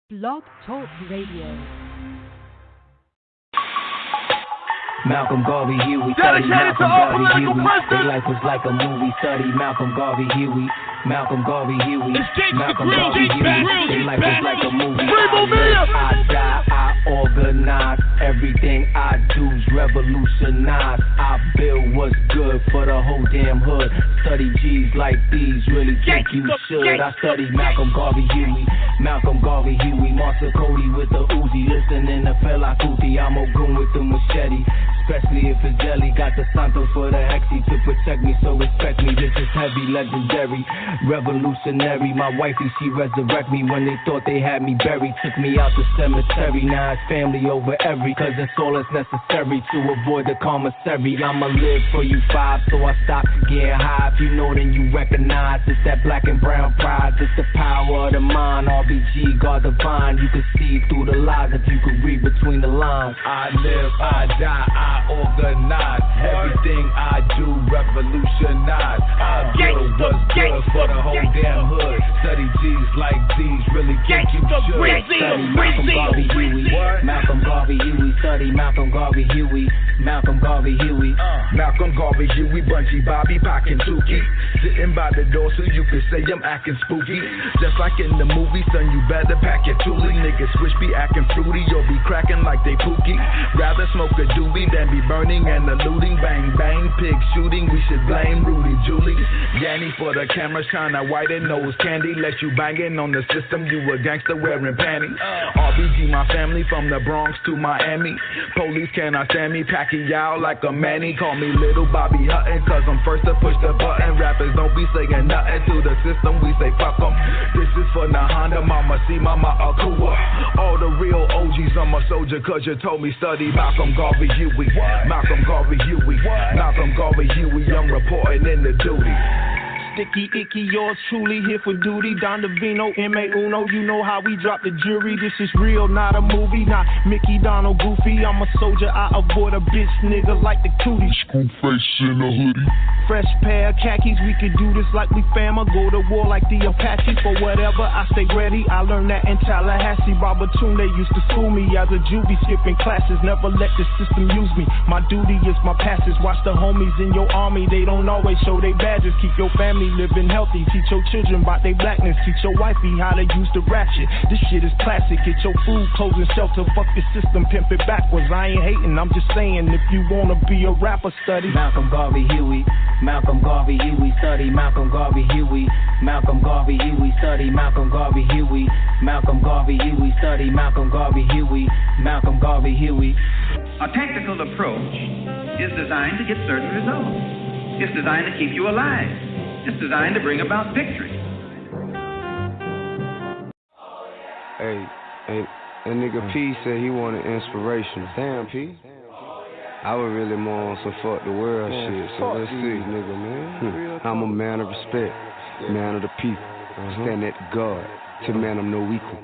Blog Talk Radio. Malcolm Garvey, Huey, study Malcolm Garvey, Huey. Their life was like a movie, study Malcolm Garvey, Huey. Malcolm Garvey, Huey. Malcolm Garvey, Huey. Their life was like a movie. I live, I die, I organize. Everything I do's revolutionize. I build what's good for the whole damn hood. Study G's like these, really think you should. I study Malcolm Garvey, Huey. Malcolm Garvey, Huey. Martha Cody with the Uzi. Listening to Fela Kuti. I'm Ogun with the machete. Especially if it's jelly, got the Santos for the Hexy to protect me, so respect me. This is heavy, legendary, revolutionary. My wifey, she resurrect me when they thought they had me buried. Took me out the cemetery, now it's family over every. Cause it's all that's necessary to avoid the commissary. I'ma live for you five, so I stop getting high. If you know, then you recognize it's that black and brown pride. It's the power of the mind, RBG, God divine. You can see through the lies if you can read between the lines. I live, I die, I organize. Everything I do revolutionize. I build what's good for the whole damn hood. Study G's like these, really think you should. Study Malcolm Garvey, Huey. Malcolm Garvey, Huey. Study Malcolm Garvey, Huey. Malcolm Garvey, Huey. Malcolm Garvey, Huey, Bunchy, Bobby, Pac, and Tukey. Sitting by the door so you can say I'm acting spooky. Just like in the movie, son, you better pack your toolie. Niggas switch be acting fruity, you'll be cracking like they pookie. Rather smoke a doobie than be burning and eluding. Bang, bang, pig shooting, we should blame Rudy Julie. Yanny for the camera, shine a white and nose candy. Let you banging on the system, you a gangster wearing panties. RBG, my family from the Bronx to Miami. Police cannot stand me, Pacquiao like a Manny. Call me Little Bobby Hutton, cause I'm first to push the button. Rappers don't be saying nothing to the system, we say fuck them. This is for Nahanda, Mama C, Mama Akua. All the real OGs, I'm a soldier cause you told me study Malcolm Garvey, Huey. Malcolm Garvey, Huey. Malcolm Garvey, Huey. I'm reporting in the duty. Sticky, icky, yours truly, here for duty. Don Davino, M.A. Uno, you know how we drop the jury. This is real, not a movie, not Mickey, Donald, Goofy. I'm a soldier, I avoid a bitch nigga like the cootie. School face in a hoodie. Fresh pair of khakis, we could do this like we fama. Go to war like the Apaches, for whatever, I stay ready. I learned that in Tallahassee. Robertune, they used to school me as a juvie, skipping classes. Never let the system use me. My duty is my passes. Watch the homies in your army, they don't always show their badges. Keep your family living healthy, teach your children about their blackness, teach your wifey how to use the ratchet. This shit is classic, get your food, clothes, and shelter. Fuck your system, pimp it backwards. I ain't hating, I'm just saying, if you wanna be a rapper, study Malcolm Garvey, Huey. Malcolm Garvey, Huey. Study Malcolm Garvey, Huey. Malcolm Garvey, Huey. Study Malcolm Garvey, Huey. Malcolm Garvey, Huey. Study Malcolm Garvey, Huey. Malcolm Garvey, Huey. A tactical approach is designed to get certain results. It's designed to keep you alive. It's designed to bring about victory. Hey, that nigga P said he wanted inspiration. Damn, P. I was really more on some fuck the world shit, so let's see, nigga, man. I'm a man of respect, man of the people. Stand at the guard. To man, I'm no equal.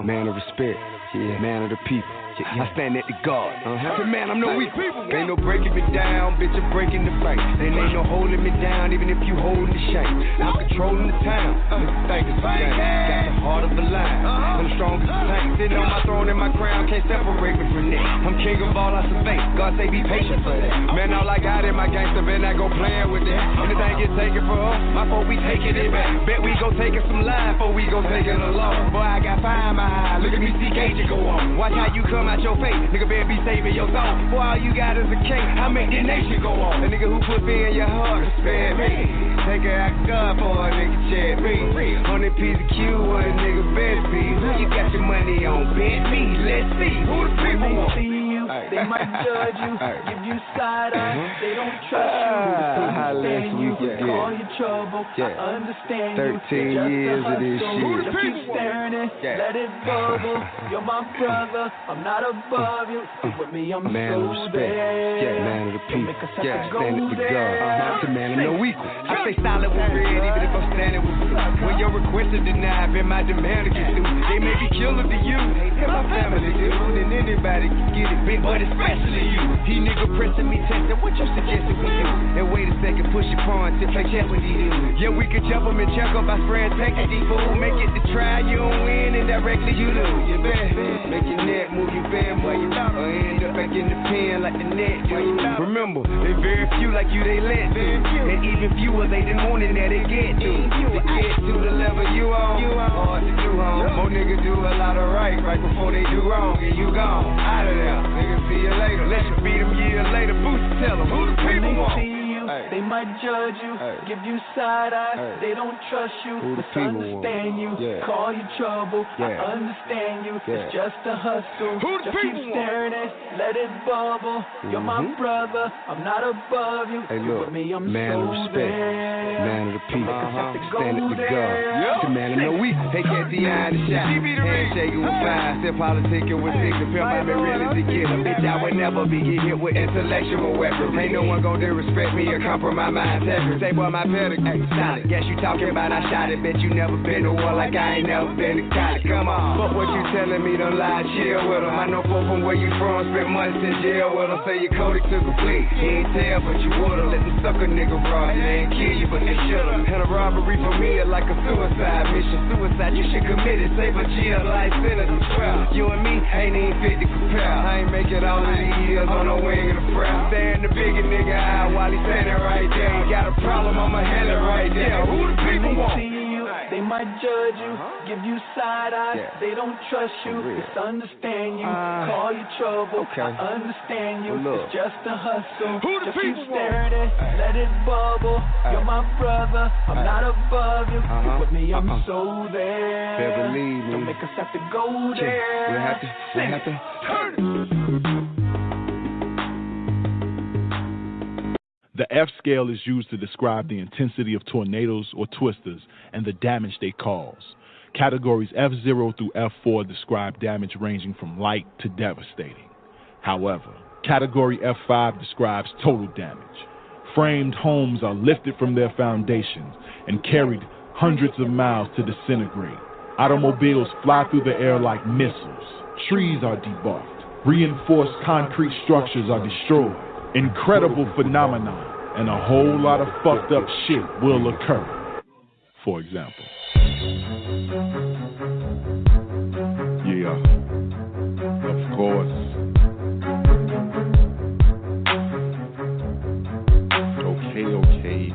Man of respect, man of the people. I stand at the guard. To man, I'm no weak. Ain't no breaking me down, bitch, I'm breaking the fight. Then ain't no holding me down, even if you holding the shank. I'm controlling the town. Mr. Thank you, got the heart of a lion. I'm the strongest tank. Sitting on my throne and my crown, can't separate me from that. I'm king of all I survey. God say be patient for that. Man, all I got in my gangster, bet I go playing with that. Anything get taken for us, my folk, we taking it back. Bet we go taking some life, before we go taking a loss. Boy, I got fire in my eye. Look at me, see Cage go on. Watch how you come out your face, nigga better be saving your soul. Boy, all you got is a cake, I make this nation go on. The nigga who put me in your heart, spare me. Take her out God for a nigga check me. 100 piece of Q, what a nigga best be. Who you got your money on? Bet me, let's see. Who the people want? They might judge you, give you side eye. They don't trust you. How less we forget. All your trouble, I understand 13 you. years of this shit. Keep staring it, let it bubble. You're my brother, I'm not above you. Stick with me, I'm man of respect, man of the people. Stand at the guard. To man, I'm no equal. I stay silent with red, even if I'm standing with you. When your request is denied, been my demand to get through. They may be killer to you, and my family do, and anybody can get it. Been but especially you. He nigga pressing me, testing what you suggested we do. And wait a second, push your pawn to play chess with these dudes. Yeah, we could jump them and check up by spraying pack at these fools. Make it the try, you don't win, and directly you lose. You bet. Make your neck move, you bend where you or end up back in the pen like the net. Remember, they very few like you, they let to. And even fewer, they didn't want it, now they get to. To get to the level you on, hard to do, home. More niggas do a lot of right before they do wrong, and you gone, out of there. Niggas see you later, let you beat them years later. Boost, tell them who the people want. They might judge you, give you side eye. They don't trust you, misunderstand you, call you trouble. I understand you, it's just a hustle. Just keep staring it, let it bubble. You're my brother, I'm not above you. Hey, look, me, I'm man so of respect, there. man of the people, stand at the guard. The man of no weak, take at the eye and the shot. Handshaking with fire, still politicking with six. The pimp I been ready to get a bitch. I would never be get hit with intellectual weapons. Ain't no one gon' disrespect me or compromise my integrity. Say boy, my pedigree solid. Guess you talking about I shot it. Bet you never been to war like I ain't never been to college. Come on, fuck what you telling me, don't lie, chill with them. I know folk from where you from, spent months in jail with them. Say your Cody took a plea, he ain't tell but you would've. Let them sucker nigga rob you, they ain't kill you but they should've. And a robbery for me is like a suicide mission. Suicide, you should commit it, save a jail life sentence. You and me ain't even fit to compare. I ain't make it all of these years on no wing of the prayer. Staring the bigger nigga eye while he standing right there. Ain't got a problem, I'ma handle it right there. Who the people want? They might judge you, give you side eye. They don't trust you, misunderstand you, call you trouble. I understand you, it's just a hustle. Just keep staring it, let it bubble. You're my brother, I'm not above you. With me, I'm so there. Better believe me. Don't make us have to go there. We have to turn it. The F scale is used to describe the intensity of tornadoes or twisters and the damage they cause. Categories F0 through F4 describe damage ranging from light to devastating. However, Category F5 describes total damage. Framed homes are lifted from their foundations and carried hundreds of miles to disintegrate. Automobiles fly through the air like missiles. Trees are debuffed. Reinforced concrete structures are destroyed. Incredible phenomenon, and a whole lot of fucked up shit will occur. For example. Yeah, of course. Okay.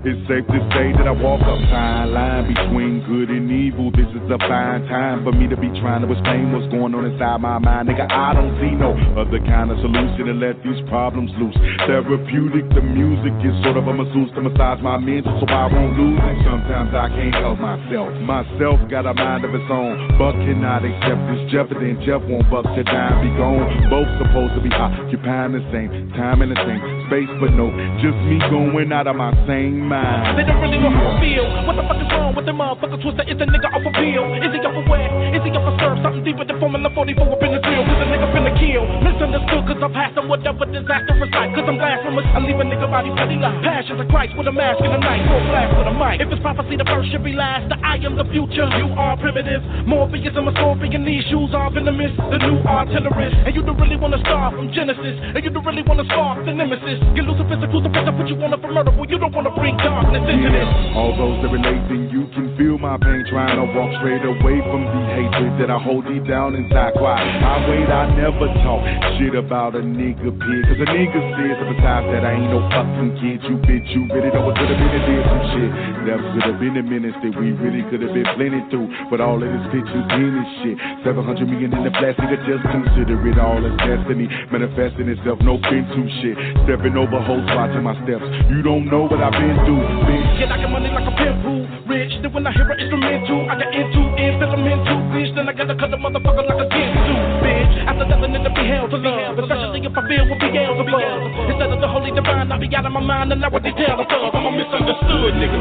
It's safe to say that I walk a fine line between good and evil. This is a fine time for me to be trying to explain what's going on inside my mind. Nigga, I don't see no other kind of solution to let these problems loose. Therapeutic, the music is sort of a masseuse to massage my mental so I won't lose. And sometimes I can't help myself. Myself got a mind of its own, but cannot accept this jeopardy. And Jeff won't buck to time be gone. Both supposed to be occupying the same time and the same space, but no, just me going out of my same mind. They don't really know how I feel. What the fuck is wrong with the motherfucker twister? Is the nigga off a pill? Is he off a wet? Is he off a serve? Something deeper than Formula 44 up in the drill. Cause the nigga finna kill. Misunderstood cause I've had some whatever disaster recite. Cause I'm blasphemous. I leave a nigga body bloody like passions of Christ with a mask and a knife. Full blast with a mic. If it's prophecy, the first should be last. The I am the future. You are primitive. Morpheus and my scorpion. These shoes are venomous. The new artillerist. And you don't really wanna start from Genesis. And you don't really wanna spark the nemesis. Get Lucifer's a crucifix. I put you on a for murder. Well, you don't wanna bring darkness into this. All those that relate, then you can feel my pain. Trying to walk straight away from the hatred that I hold deep down inside. Quiet. I wait, I never talk shit about a nigga pig. Cause a nigga says besides that I ain't no fucking kid. You bitch, you really know what could have been and did some shit. That could have been a minute that we really could have been plenty through. But all of this pictures in this shit. 700 million in the flesh, nigga, just consider it all as destiny. Manifesting itself, no fin to shit. Stepping over hoes, watching my steps. You don't know what I've been through, bitch. Yeah, I got money like a pimp who rich. Then when I hear an instrumental, I get into implemental, bitch. Then I gotta cut the motherfucker like a kid do, bitch. After that, the nigga be held to love. Especially if I feel what be held above. Instead of the holy divine, I be out of my mind and I what they tell us of. I'm a misunderstood nigga.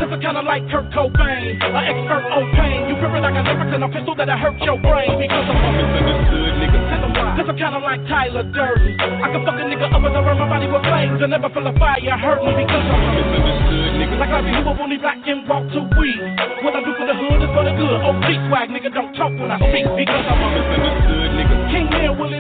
Cause I kinda like Kurt Cobain, an expert on pain. You feel it like a lyrics in a pistol that'll hurt your brain. Because I'm a misunderstood nigga. Cause I'm kinda like Tyler Durden. I can fuck a nigga up and around my body with flames and never feel a fire hurt me because I'm a misunderstood nigga. Like I be who only black and walk to weed. What I do for the hood is for the good. OG swag, nigga, don't talk when I speak because I'm a misunderstood nigga. King Neil, Willie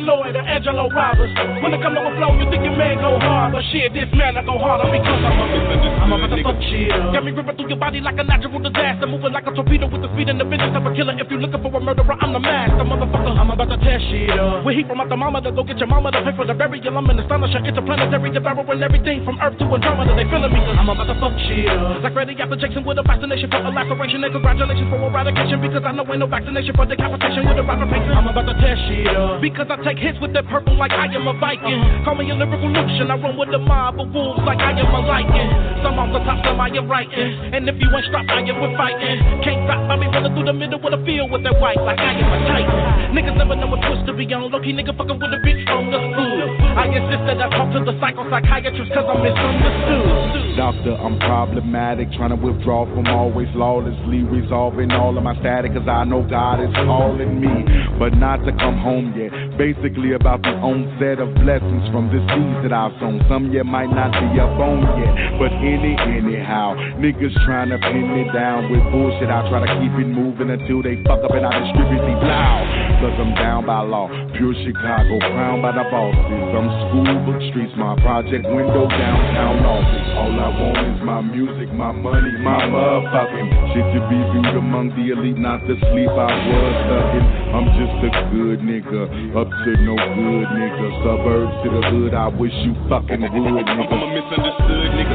Angelo Robbers. When it come to a flow, you think your man go hard, but shit, this man I go harder because I'm about to fuck shit up. Got me ripping through your body like a natural disaster, moving like a torpedo with the speed and the vision of a killer. If you looking for a murderer, I'm the master, motherfucker. I'm about to tear shit up. With heat from out the mama to go get your mama to pay for the burial. I'm in the astonishing interplanetary devouring everything from Earth to Andromeda. They feeling me, I'm about to fuck shit up. Like Reddy after Jackson with a fascination for a laceration and congratulations for eradication because I know ain't no vaccination for decapitation with a rapper pacer. I'm about to tear shit up because I take hits with that purple like I am a Viking. Call me a lyrical lucian, I run with the mob of wolves like I am a lion. Some off the top, some I am writing, and if you ain't strapped, I am with fighting. Can't stop, I be running through the middle with a field with that white like I am a titan. Niggas never know what twist to be on. Low-key nigga fucking with a bitch from the hood. I insist that I talk to the psychiatrist cause I'm misunderstood. Doctor, I'm problematic, trying to withdraw from always flawlessly resolving all of my static cause I know God is calling me, but not to come home yet. Basically about the onset of blessings from this seeds that I've sown. Some yet might not be up on yet, but anyhow, niggas trying to pin me down with bullshit. I try to keep it moving until they fuck up and I distribute these loud. Cause I'm down by law, pure Chicago, crowned by the bosses. I'm school book streets, my project window, downtown office. All I want is my music, my money, my motherfucking shit to be viewed among the elite, not the sleep I was stuck in. I'm just a good nigga, up to no good nigga. Suburbs to the hood, I wish you fucking would, nigga. I'm a misunderstood nigga.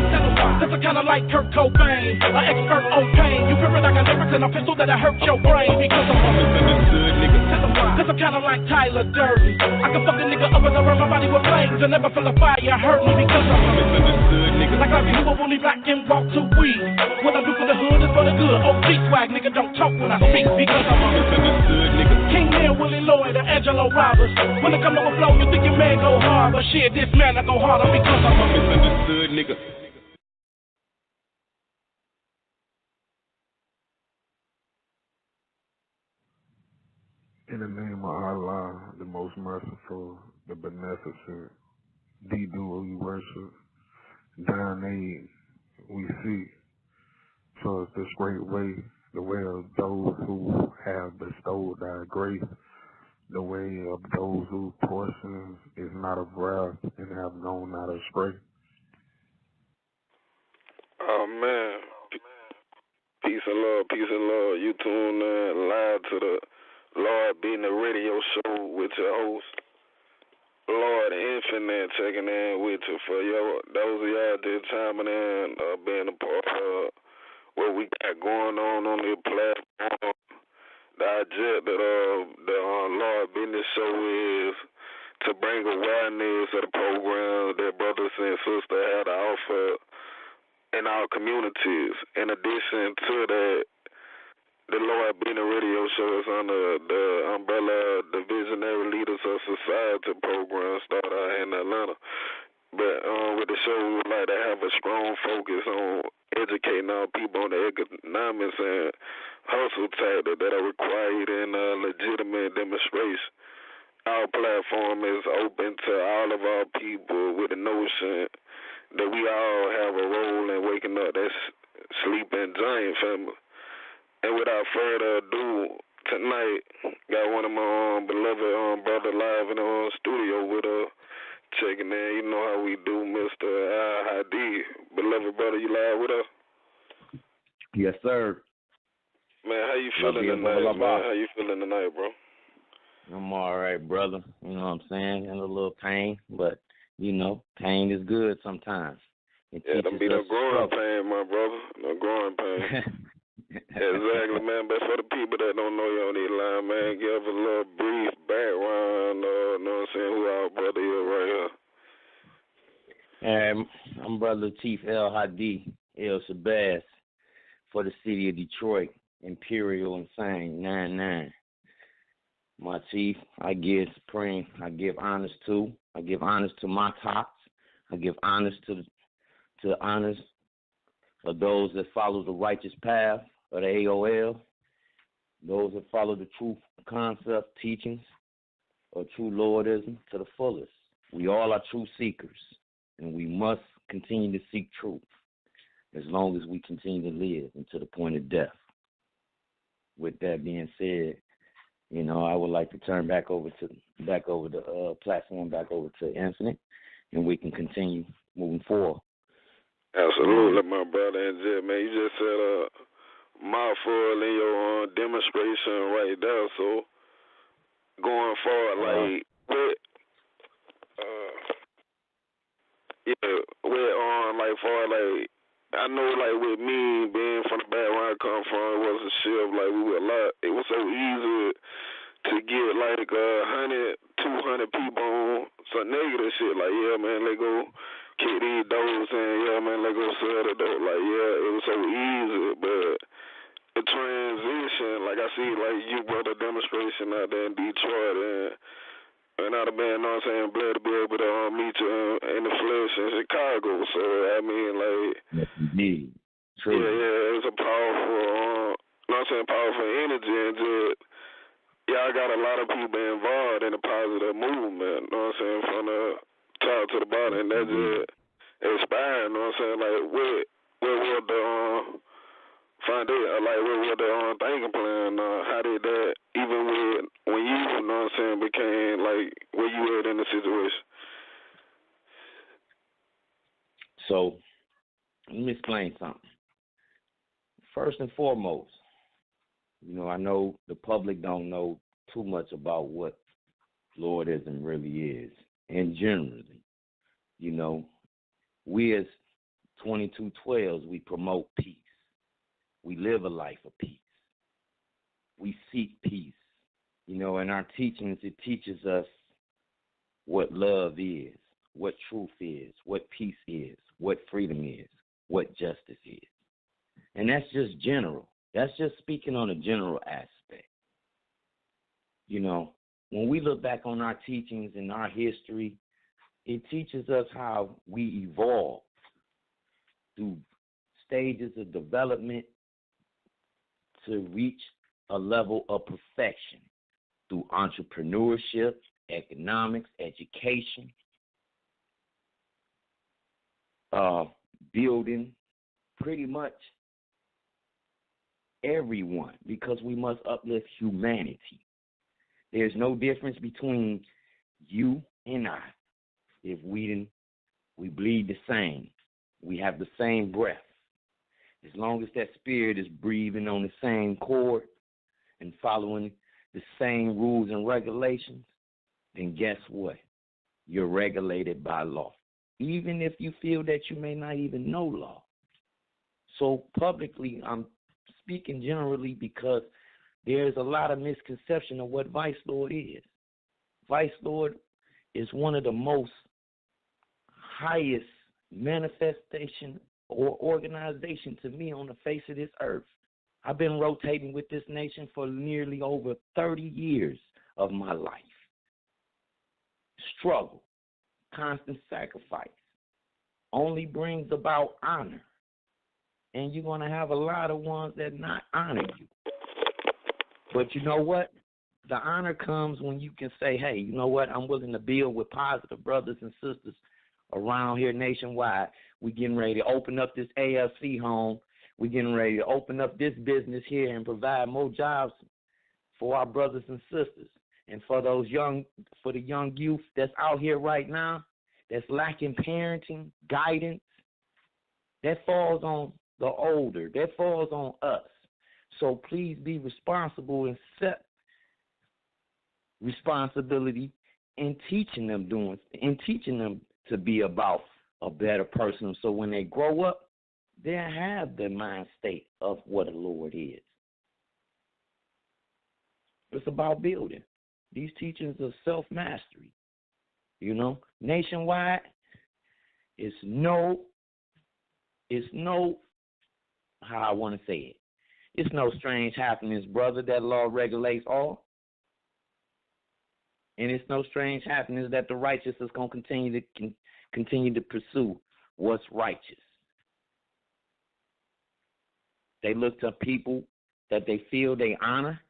Cause I'm kinda like Kurt Cobain, an expert on pain. You feel it, I got lyrics and a pistol that'll hurt your brain. Because I'm a misunderstood nigga. Cause I'm kinda like Tyler Durden. I can fuck a nigga up and around my body with flames and never feel a fire hurt me because I'm a misunderstood nigga. Like I be who only black and walk to weed. What I do for the hood is for the good. OG swag, nigga, don't talk when I speak because I'm a misunderstood nigga. King Neil, Willie Lloyd, or Angelo Robbers. When it come to a flow, you think your man go hard, but shit, this man I go harder because I'm a misunderstood nigga. In the name of Allah, the most merciful, the beneficent, the duo we worship, thine aid we seek. So it's this great way, the way of those who have bestowed thy grace, the way of those whose portions is not of wrath and have gone not astray. Oh man, peace and love, peace and love. You tune in live to the Lord Being the Radio Show with your host, Lord Infinite, checking in with you for those of y'all that chiming in, being a part of what we got going on the platform. The object of the Lord Business Show is to bring awareness of the program that brothers and sisters have to offer in our communities. In addition to that, the Lord Being a Radio Show is under the umbrella of the Visionary Leaders of Society program started out in Atlanta. But with the show, we would like to have a strong focus on educating our people on the economics and hustle tactics that are required in legitimate demonstration. Our platform is open to all of our people with the notion that we all have a role in waking up that sleeping giant family. And without further ado, tonight, got one of my beloved brother live in the studio with checking in. You know how we do, Mr. Al-Hadi. Beloved brother, you live with us? Yes, sir. Man, how you feeling tonight, man? How you feeling tonight, bro? I'm all right, brother. You know what I'm saying? In a little pain, but, you know, pain is good sometimes. Yeah, don't be no growing pain, my brother. No growing pain. Exactly, man. But for the people that don't know you on the line, man, give a little brief background, know what I'm saying, who our brother is right here. I'm Brother Chief El-Hadi El Shabazz for the city of Detroit, Imperial Insane 99. My chief, I give supreme, I give honors to. I give honors to my tops. I give honors to honors of those that follow the righteous path of the AOL, those that follow the truth concept teachings of true Lordism to the fullest. We all are true seekers, and we must continue to seek truth as long as we continue to live until the point of death. With that being said, you know, I would like to turn back over to back over the platform back over to Infinite, and we can continue moving forward. Absolutely, my brother. And man, you just said a mouthful in your demonstration right there. So going forward, like with like for like I know like with me being from the background I come from, it was a shift. Like it was so easy to get like 100, 200 people on some negative shit. Like, yeah, man, let go kick these doors and yeah, man, let go sell the dope. Like, yeah, it was so easy, but the transition, like I see, like you brought a demonstration out there in Detroit, and I'd have been, you know what I'm saying, glad to be able to meet you in the flesh in Chicago. So I mean, like, yeah, it's a powerful, you know what I'm saying, powerful energy, and just I got a lot of people involved in the positive movement. You know what I'm saying, from the top to the bottom, and that's just inspiring. You know what I'm saying, like what was the foundation, like what was the thinking plan? How did that, even when you know what I'm saying, became like where you were in the situation? So let me explain something. First and foremost, you know, I know the public don't know too much about what Lordism really is. And generally, you know, we as 2212s, we promote peace. We live a life of peace. We seek peace. You know, in our teachings, it teaches us what love is, what truth is, what peace is, what freedom is, what justice is. And that's just general. That's just speaking on a general aspect. You know, when we look back on our teachings and our history, it teaches us how we evolve through stages of development to reach a level of perfection through entrepreneurship, economics, education, building pretty much everyone, because we must uplift humanity. There's no difference between you and I. If we bleed the same, we have the same breath. As long as that spirit is breathing on the same cord and following the same rules and regulations, then guess what? You're regulated by law, even if you feel that you may not even know law. So publicly, I'm speaking generally because there's a lot of misconception of what Vice Lord is. Vice Lord is one of the most highest manifestation or organization to me on the face of this earth. I've been rotating with this nation for nearly over 30 years of my life. Struggle, constant sacrifice only brings about honor. And you're going to have a lot of ones that not honor you. But you know what? The honor comes when you can say, hey, you know what? I'm willing to build with positive brothers and sisters around here nationwide. We're getting ready to open up this AFC home. We're getting ready to open up this business here and provide more jobs for our brothers and sisters. And for the young youth that's out here right now, that's lacking parenting, guidance, that falls on the older. That falls on us. So please be responsible and set responsibility in teaching them to be about a better person. So when they grow up, they'll have the mind state of what a Lord is. It's about building. These teachings of self-mastery. You know, nationwide, it's no, how I want to say it. It's no strange happenings, brother, that law regulates all. And it's no strange happenings that the righteous is going to continue to pursue what's righteous. They look to people that they feel they honor.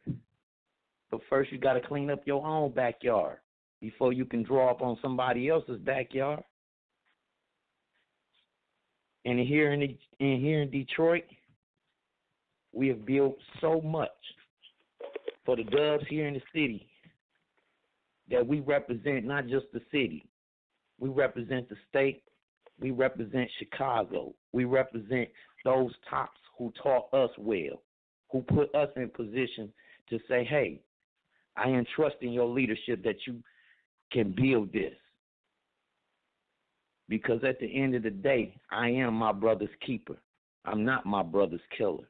But first you got to clean up your own backyard before you can draw up on somebody else's backyard. And here in Detroit, we have built so much for the Dubs here in the city. that we represent not just the city. We represent the state. We represent Chicago. We represent those tops who taught us well, who put us in position to say, hey, I entrust in your leadership that you can build this. Because at the end of the day, I am my brother's keeper. I'm not my brother's killer.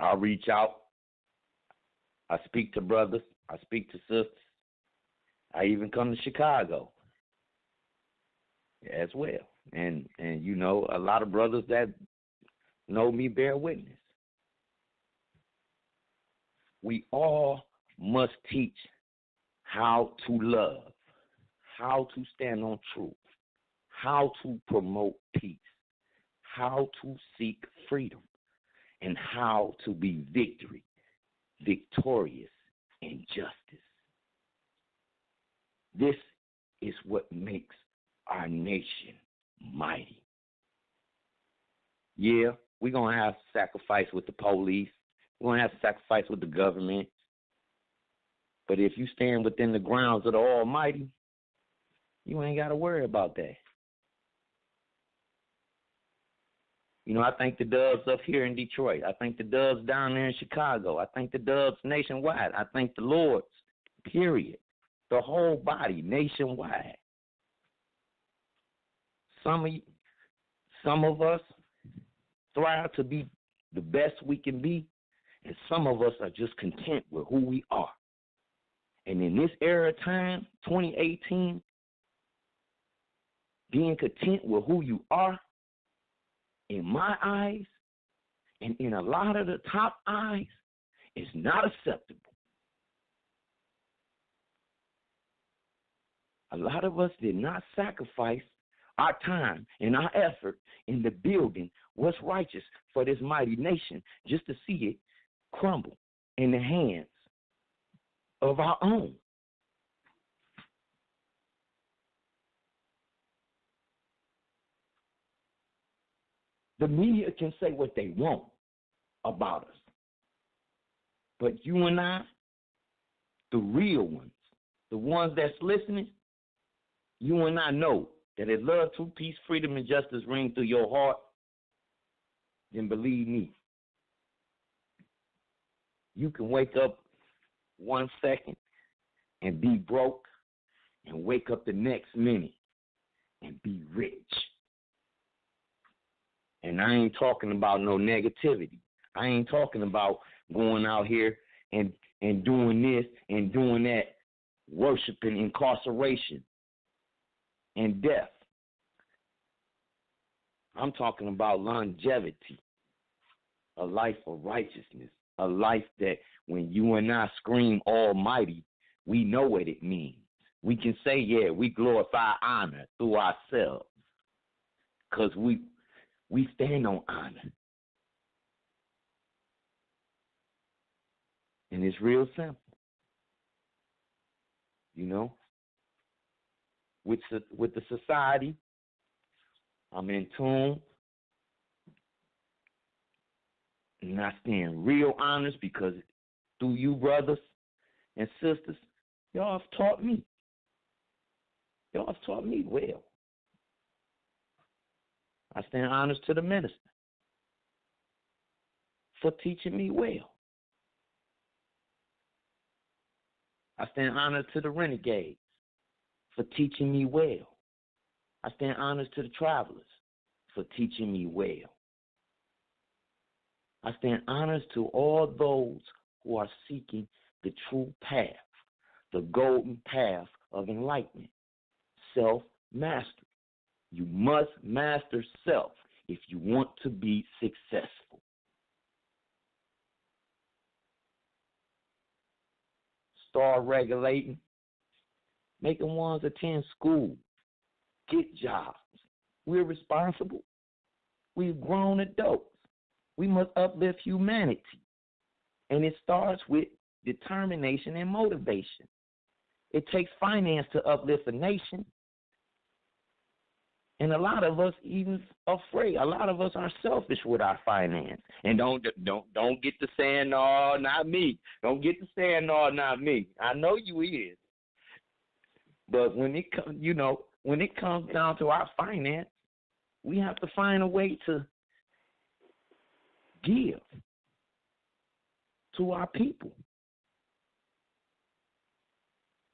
I reach out. I speak to brothers. I speak to sisters. I even come to Chicago as well. And you know, a lot of brothers that know me bear witness. We all must teach how to love, how to stand on truth, how to promote peace, how to seek freedom, and how to be victorious in justice. This is what makes our nation mighty. Yeah, we're going to have to sacrifice with the police. We're going to have to sacrifice with the government. But if you stand within the grounds of the Almighty, you ain't got to worry about that. You know, I think the Dubs up here in Detroit. I think the Dubs down there in Chicago. I think the Dubs nationwide. I think the Lords, period. The whole body nationwide. Some of us thrive to be the best we can be, and some of us are just content with who we are. And in this era of time, 2018, being content with who you are, in my eyes, and in a lot of the top eyes, is not acceptable. A lot of us did not sacrifice our time and our effort in the building what's righteous for this mighty nation just to see it crumble in the hands of our own. The media can say what they want about us. But you and I, the real ones, the ones that's listening, you and I know that if love, truth, peace, freedom, and justice ring through your heart, then believe me, you can wake up 1 second and be broke and wake up the next minute and be rich. And I ain't talking about no negativity. I ain't talking about going out here and doing this and doing that, worshiping incarceration and death. I'm talking about longevity, a life of righteousness, a life that when you and I scream Almighty, we know what it means. We can say, yeah, we glorify honor through ourselves because we stand on honor. And it's real simple. You know, with the society, I'm in tune. And I stand real honest because through you, brothers and sisters, y'all have taught me. Y'all have taught me well. I stand honest to the minister for teaching me well. I stand honest to the renegades for teaching me well. I stand honest to the travelers for teaching me well. I stand honest to all those who are seeking the true path, the golden path of enlightenment, self-mastery. You must master self if you want to be successful. Start regulating, making ones attend school, get jobs. We're responsible. We've grown adults. We must uplift humanity. And it starts with determination and motivation. It takes finance to uplift a nation. And a lot of us even afraid. A lot of us are selfish with our finance. And don't get to saying, no, not me. Don't get to saying, no, not me. I know you is. But when it comes down to our finance, we have to find a way to give to our people.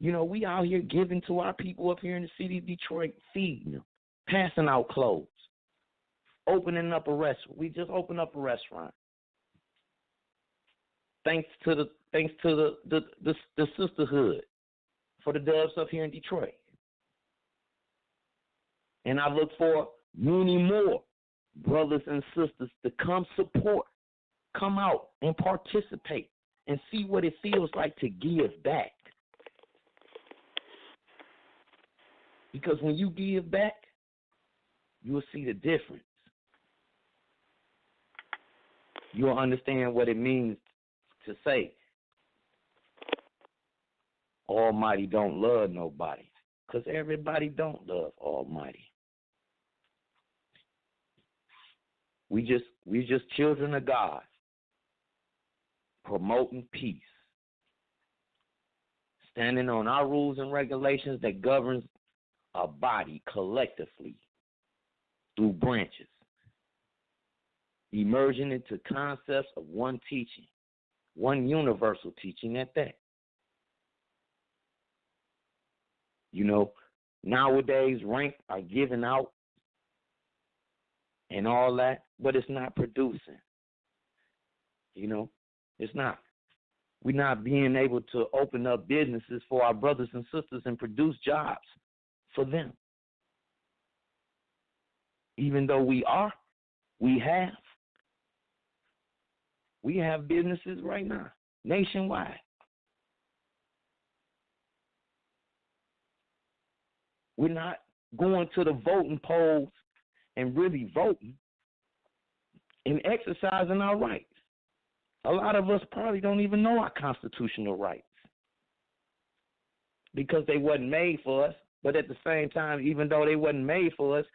We out here giving to our people up here in the city of Detroit, feeding them, passing out clothes, opening up a restaurant. We just opened up a restaurant. Thanks to the sisterhood for the Dubs up here in Detroit. And I look for many more brothers and sisters to come support, come out and participate and see what it feels like to give back. Because when you give back, you will see the difference. You'll understand what it means to say, Almighty don't love nobody, because everybody don't love Almighty. We just children of God, promoting peace, standing on our rules and regulations that governs a body collectively through branches, emerging into concepts of one teaching, one universal teaching at that. Nowadays rank are given out and all that, but it's not producing. It's not. We're not being able to open up businesses for our brothers and sisters and produce jobs for them. Even though we have businesses right now, nationwide. We're not going to the voting polls and really voting and exercising our rights. A lot of us probably don't even know our constitutional rights because they wasn't made for us. But at the same time, even though they wasn't made for us,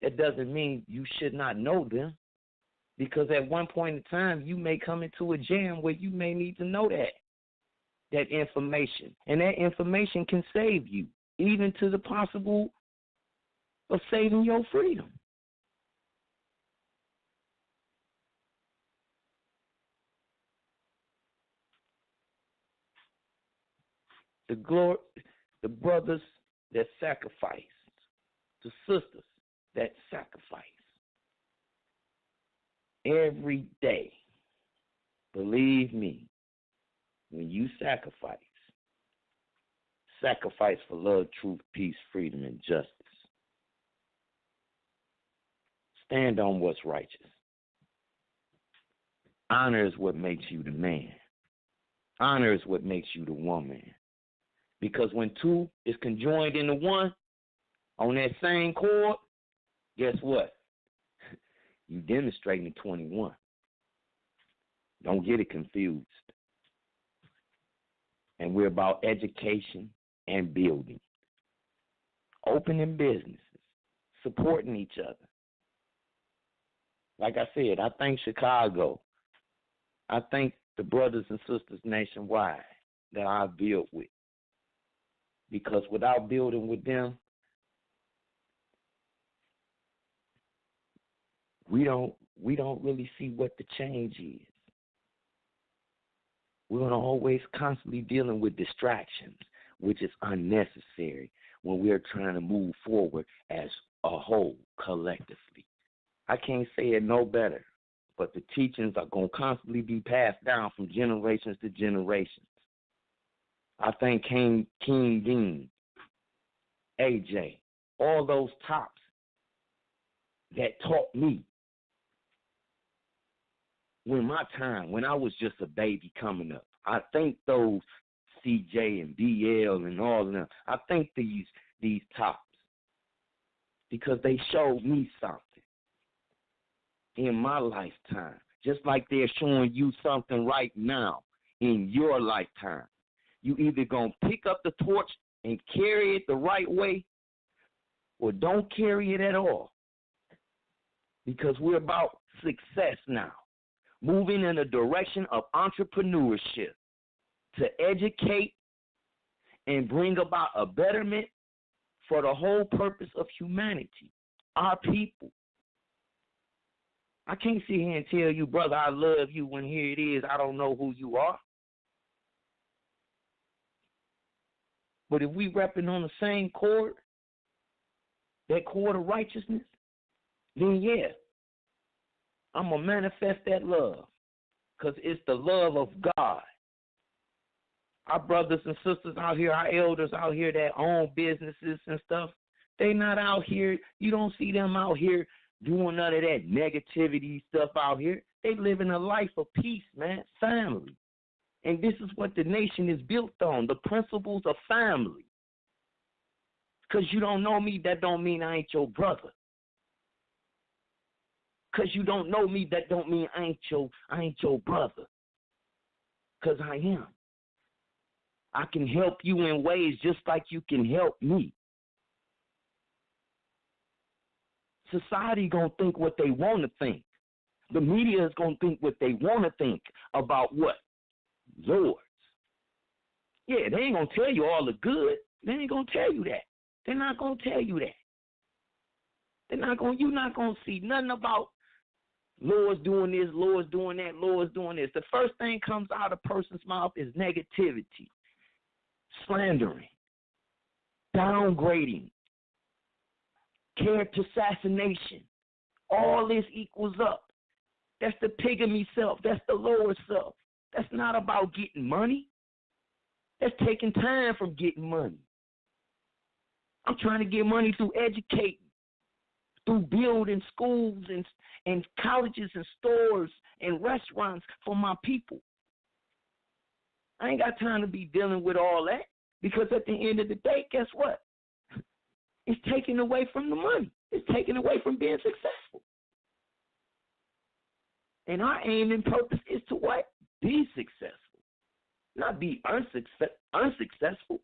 it doesn't mean you should not know them. Because at one point in time, you may come into a jam where you may need to know that information. And that information can save you, even to the possible of saving your freedom. The brothers that sacrifice, the sisters that sacrifice every day. Believe me, when you sacrifice for love, truth, peace, freedom, and justice. Stand on what's righteous. Honor is what makes you the man. Honor is what makes you the woman. Because when two is conjoined into one on that same chord, guess what? You demonstrating the 21. Don't get it confused. And we're about education and building, opening businesses, supporting each other. Like I said, I thank Chicago. I thank the brothers and sisters nationwide that I built with. Because without building with them, we don't really see what the change is. We're going to always constantly dealing with distractions, which is unnecessary when we're trying to move forward as a whole, collectively. I can't say it no better, but the teachings are going to constantly be passed down from generations to generations. I thank King Dean, AJ, all those tops that taught me when I was just a baby coming up. I thank those CJ and BL and all of them. I thank these tops because they showed me something in my lifetime, just like they're showing you something right now in your lifetime. You either going to pick up the torch and carry it the right way, or don't carry it at all. Because we're about success now, moving in the direction of entrepreneurship to educate and bring about a betterment for the whole purpose of humanity, our people. I can't sit here and tell you, brother, I love you, when here it is, I don't know who you are. But if we repping on the same chord, that chord of righteousness, then yeah, I'm going to manifest that love, because it's the love of God. Our brothers and sisters out here, our elders out here that own businesses and stuff, they not out here, you don't see them out here doing none of that negativity stuff out here. They living a life of peace, man, family. And this is what the nation is built on, the principles of family. Because you don't know me, that don't mean I ain't your brother. Because you don't know me, that don't mean I ain't your brother. Because I am. I can help you in ways just like you can help me. Society going to think what they want to think. The media is going to think what they want to think about what? Lords. Yeah, they ain't going to tell you all the good. They ain't going to tell you that. They're not going to tell you that. You're not going to see nothing about Lord's doing this, Lord's doing that, Lord's doing this. The first thing comes out of a person's mouth is negativity, slandering, downgrading, character assassination. All this equals up. That's the pygmy self. That's the lower self. That's not about getting money. That's taking time from getting money. I'm trying to get money through educating, through building schools and colleges and stores and restaurants for my people. I ain't got time to be dealing with all that, because at the end of the day, guess what? It's taken away from the money. It's taken away from being successful. And our aim and purpose is to what? Be successful, not be unsuccessful.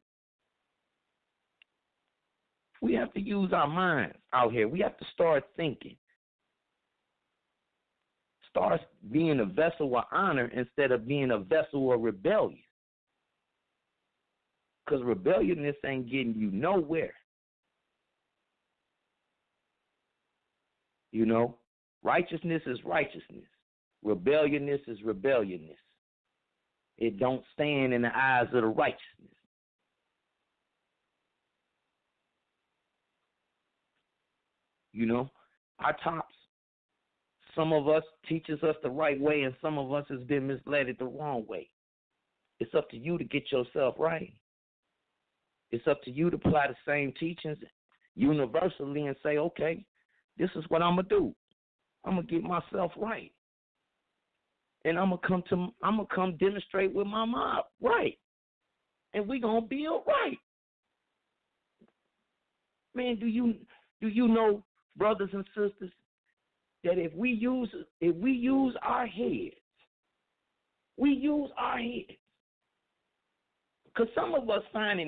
We have to use our minds out here. We have to start thinking. Start being a vessel of honor instead of being a vessel of rebellion. Because rebelliousness ain't getting you nowhere. You know, righteousness is righteousness. Rebelliousness is rebelliousness. It don't stand in the eyes of the righteousness. You know, our tops, some of us teaches us the right way, and some of us has been misled the wrong way. It's up to you to get yourself right. It's up to you to apply the same teachings universally and say, okay, this is what I'm going to do. I'm going to get myself right. And I'm going to come demonstrate with my mob right. And we're going to build right. Man, do you know, brothers and sisters, that if we use our heads, because some of us find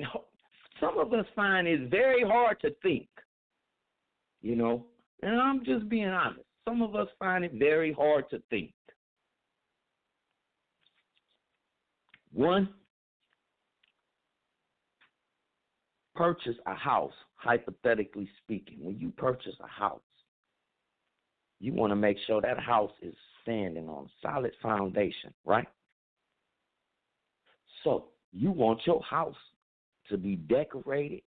it very hard to think, you know, and I'm just being honest. Some of us find it very hard to think. One, purchase a house, hypothetically speaking. When you purchase a house, you want to make sure that house is standing on a solid foundation, right? So you want your house to be decorated,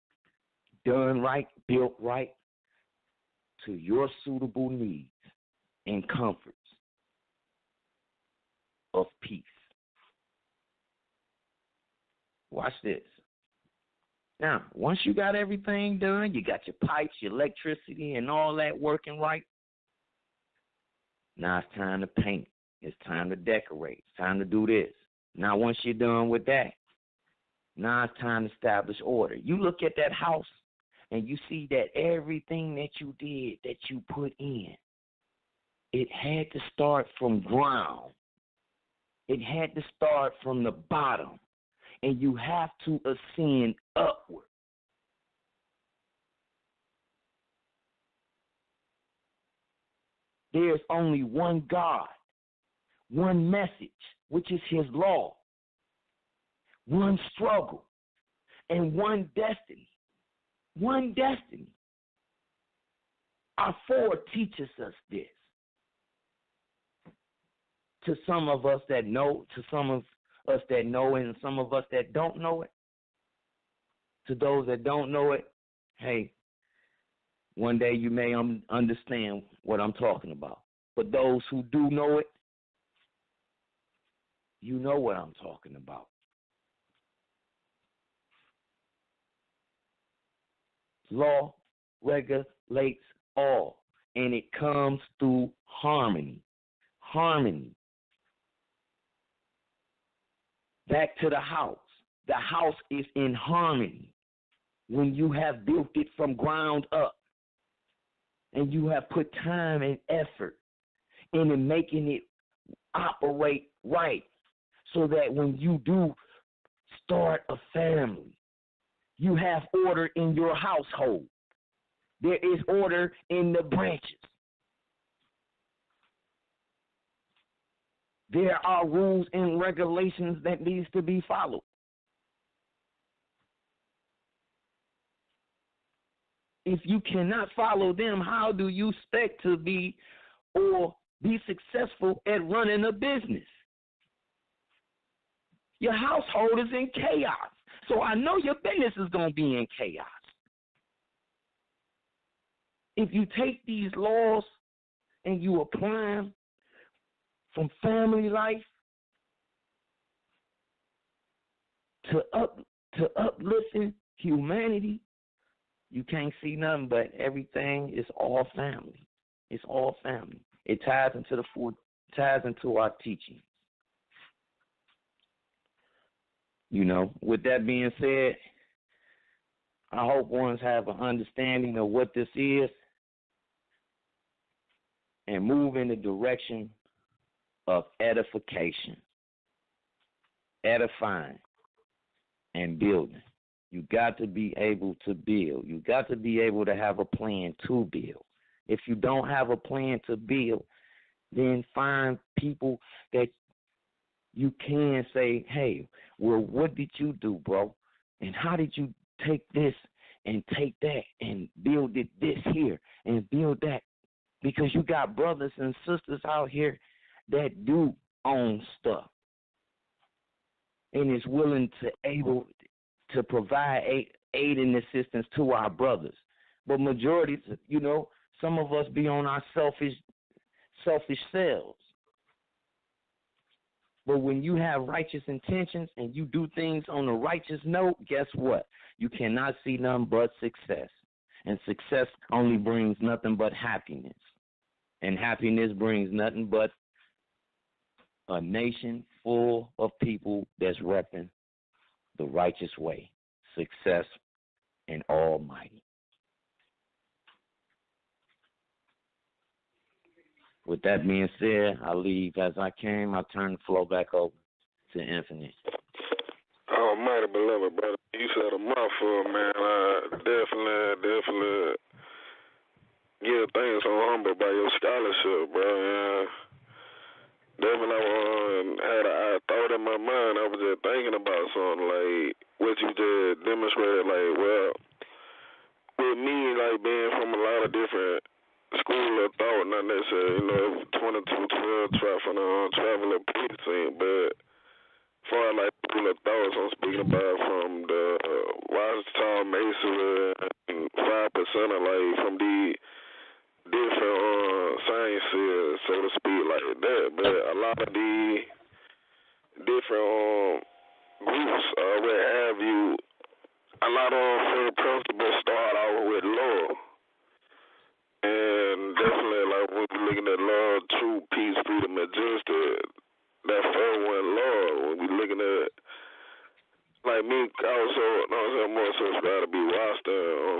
done right, built right, to your suitable needs and comforts of peace. Watch this. Now, once you got everything done, you got your pipes, your electricity, and all that working right, now it's time to paint. It's time to decorate. It's time to do this. Now, once you're done with that, now it's time to establish order. You look at that house, and you see that everything that you did, that you put in, it had to start from ground. It had to start from the bottom. And you have to ascend upward. there's only one God, one message, which is his law, one struggle, and one destiny. One destiny. Our Ford teaches us this. To some of us that know, to some of us that know, and some of us that don't know it. To those that don't know it, hey, one day you may understand what I'm talking about. But those who do know it, you know what I'm talking about. Law regulates all, and it comes through harmony. Harmony. Back to the house. The house is in harmony when you have built it from ground up and you have put time and effort into making it operate right, so that when you do start a family, you have order in your household. There is order in the branches. There are rules and regulations that needs to be followed. If you cannot follow them, how do you expect to be or be successful at running a business? Your household is in chaos. So I know your business is going to be in chaos. If you take these laws and you apply them from family life to uplifting humanity, you can't see nothing but everything is all family. It's all family. It ties into our teaching. You know, with that being said, I hope ones have an understanding of what this is and move in the direction of edification, edifying, and building. You got to be able to build. You got to be able to have a plan to build. If you don't have a plan to build, then find people that you can say, hey, well, what did you do, bro? And how did you take this and take that and build it this here and build that? Because you got brothers and sisters out here that do own stuff and is willing to able to provide aid and assistance to our brothers. But majority, you know, some of us be on our selfish selves. But when you have righteous intentions and you do things on a righteous note, guess what? You cannot see nothing but success. And success only brings nothing but happiness. And happiness brings nothing but a nation full of people that's repping the righteous way, success, and almighty. With that being said, I leave as I came. I turn the floor back over to Infinite. Almighty beloved brother, you said a mouthful, man. I definitely give thanks. I'm humbled by your scholarship, bro. Yeah. Definitely, I thought in my mind, I was just thinking about something like what you just demonstrated. Like, well, with me, like being from a lot of different school of thought, not necessarily, you know, 2212 traveling precinct, but far like school of thoughts, I'm speaking about from the Washington Masonry and 5% of like from the different sciences, so to speak, like that. But a lot of the different groups, what have you, a lot of principles start out with law. And definitely, like, when we're looking at love, truth, peace, freedom, and justice, that first one, Lord, when we're looking at, like me, I'm more so subscribed to be watched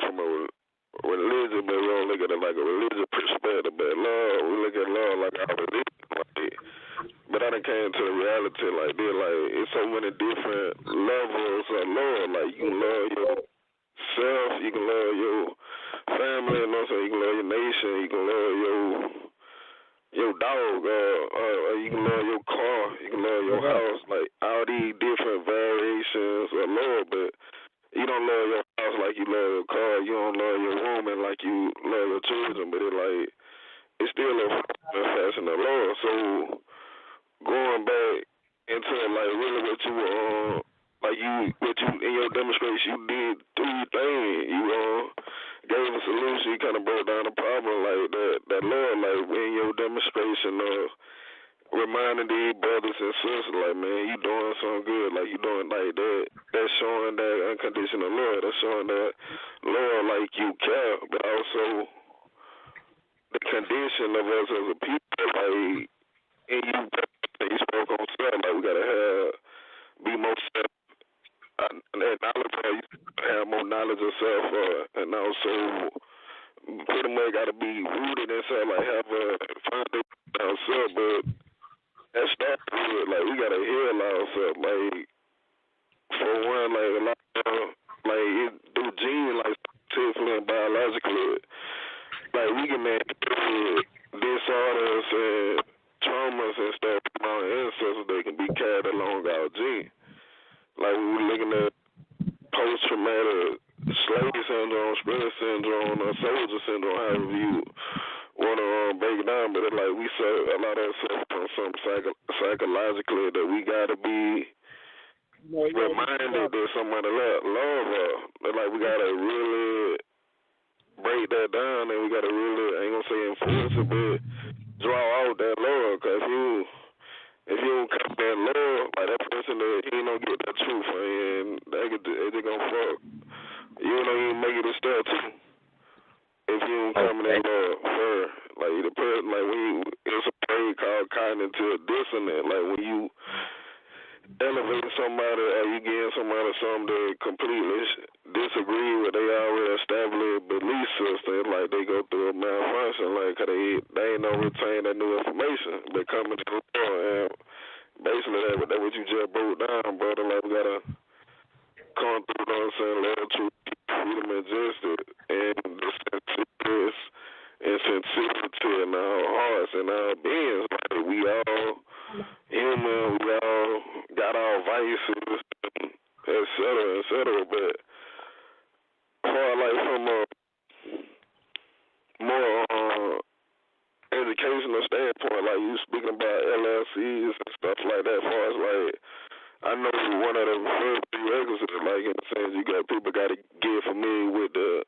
from a religion, but we don't look at it like a religious perspective. But love, we look at love like our religion. Like, but I done came to the reality, like, it's so many different levels of love. Like, you can love yourself, you can love your family, you know what I'm saying? You can love your nation, you can love your dog, you can love your car, you can love your house, like all these different variations of love, but you don't love your house like you love your car, you don't love your woman like you love your children, but it's still a fashion of love. So going back into like really what you in your demonstration you did 3 things. You gave a solution, you kind of broke down the problem like that love, like in your demonstration of reminding these brothers and sisters, like, man, you doing something good, like you doing like that. That's showing that unconditional love. That's showing that love, like you care, but also the condition of us as a people, like, and you spoke on self, like we gotta be more self. Have more knowledge of self, and also pretty much got to be rooted in self, like have a foundation of ourselves. But that starts with, like, we got to heal ourselves. Like, for one, like, a lot of, like, it do gene, like, scientifically and biologically, like, we can have disorders and traumas and stuff from our ancestors that can be carried along our gene. Like, we were looking at post-traumatic slave syndrome, sprinter syndrome, or soldier syndrome, however you want to break it down. But it's like we saw a lot of stuff from something psychologically that we got to be reminded that somebody love us. Like, we got to really break that down, and we got to really, I ain't going to say influence it, but draw out that love. Because if you don't come that love, like that person, he ain't gonna get that truth, and they just gonna fuck. You don't even make it a step too. If you don't come in that love, like the person, like it's a phrase called cognitive dissonance. Like when you elevate somebody or you give somebody something that completely disagree with they already established belief system, like they go through a malfunction, like cause they ain't no retain that new information, but coming to the door, and basically that what you just broke down, brother. Like we gotta come through, what I'm saying, love, truth, freedom, and justice, and the sincerity in our hearts and our beings. Like we all human, we all got our vices, et cetera, but for like from a more educational standpoint, like you speaking about LLCs and stuff like that, for us, like I know one of the first prerequisites, like in the sense you got people got to get familiar with the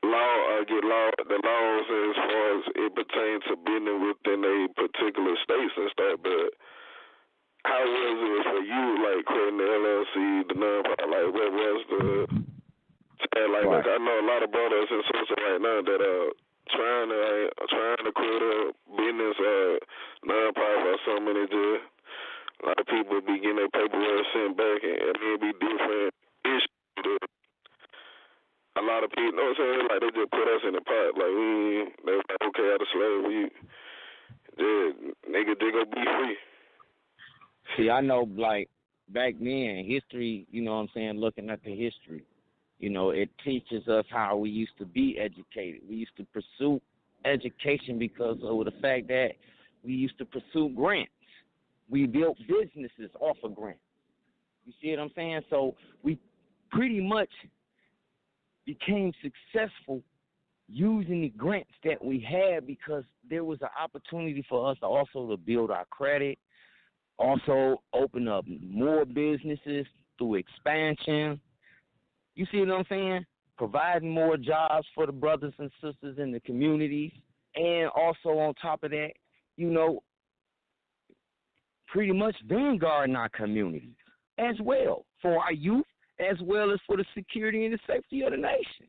the laws as far as it pertains to business within a particular states and stuff, but how was it for you, like creating the LLC, the nonprofit, like what was the like right. I know a lot of brothers and sisters right now that are trying to create a business nonprofit or something, and just a lot of people be getting their paperwork sent back, and it be different issues. A lot of people, you know what I'm saying? Like, they just put us in the pot. Like, they was like, okay, out of slavery, nigga, they go be free. See, I know, like, back then, history, you know what I'm saying, looking at the history, you know, it teaches us how we used to be educated. We used to pursue education because of the fact that we used to pursue grants. We built businesses off of grants. You see what I'm saying? So we pretty much became successful using the grants that we had because there was an opportunity for us to also to build our credit, also open up more businesses through expansion. You see what I'm saying? Providing more jobs for the brothers and sisters in the communities, and also on top of that, you know, pretty much vanguarding our communities as well for our youth, as well as for the security and the safety of the nation.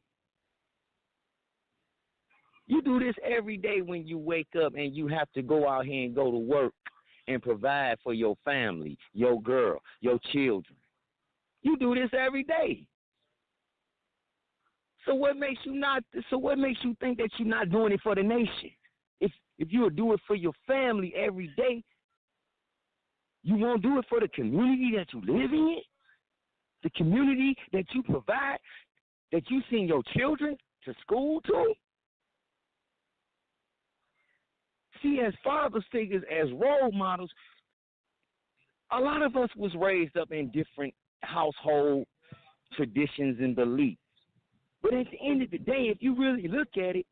You do this every day when you wake up and you have to go out here and go to work and provide for your family, your girl, your children. You do this every day. So what makes you think that you're not doing it for the nation? If you would do it for your family every day, you won't do it for the community that you live in? The community that you provide, that you send your children to school to? see, as father figures, as role models, a lot of us was raised up in different household traditions and beliefs. But at the end of the day, if you really look at it,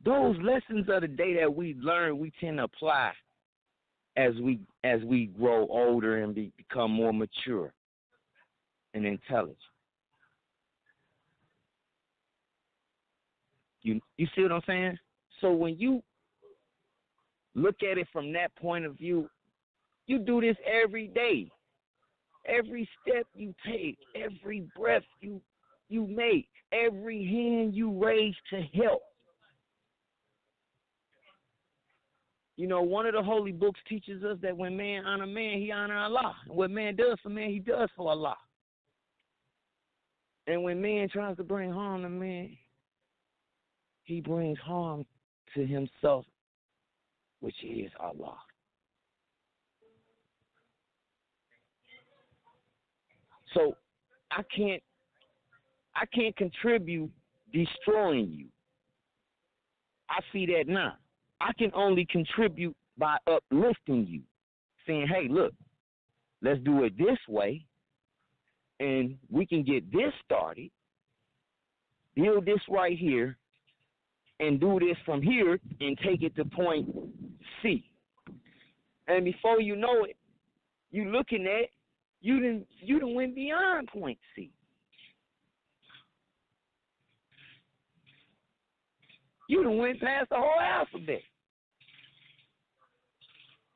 those lessons of the day that we learn, we tend to apply as we grow older and become more mature and intelligent. You see what I'm saying? So when you look at it from that point of view, you do this every day. Every step you take, every breath you make, every hand you raise to help. You know, one of the holy books teaches us that when man honor man, he honor Allah. And what man does for man, he does for Allah. And when man tries to bring harm to man, he brings harm to himself, which is Allah. So I can't contribute destroying you. I see that now. I can only contribute by uplifting you, saying, hey, look, let's do it this way, and we can get this started, build this right here, and do this from here and take it to point C. And before you know it, you looking at, you done went beyond point C. You done went past the whole alphabet.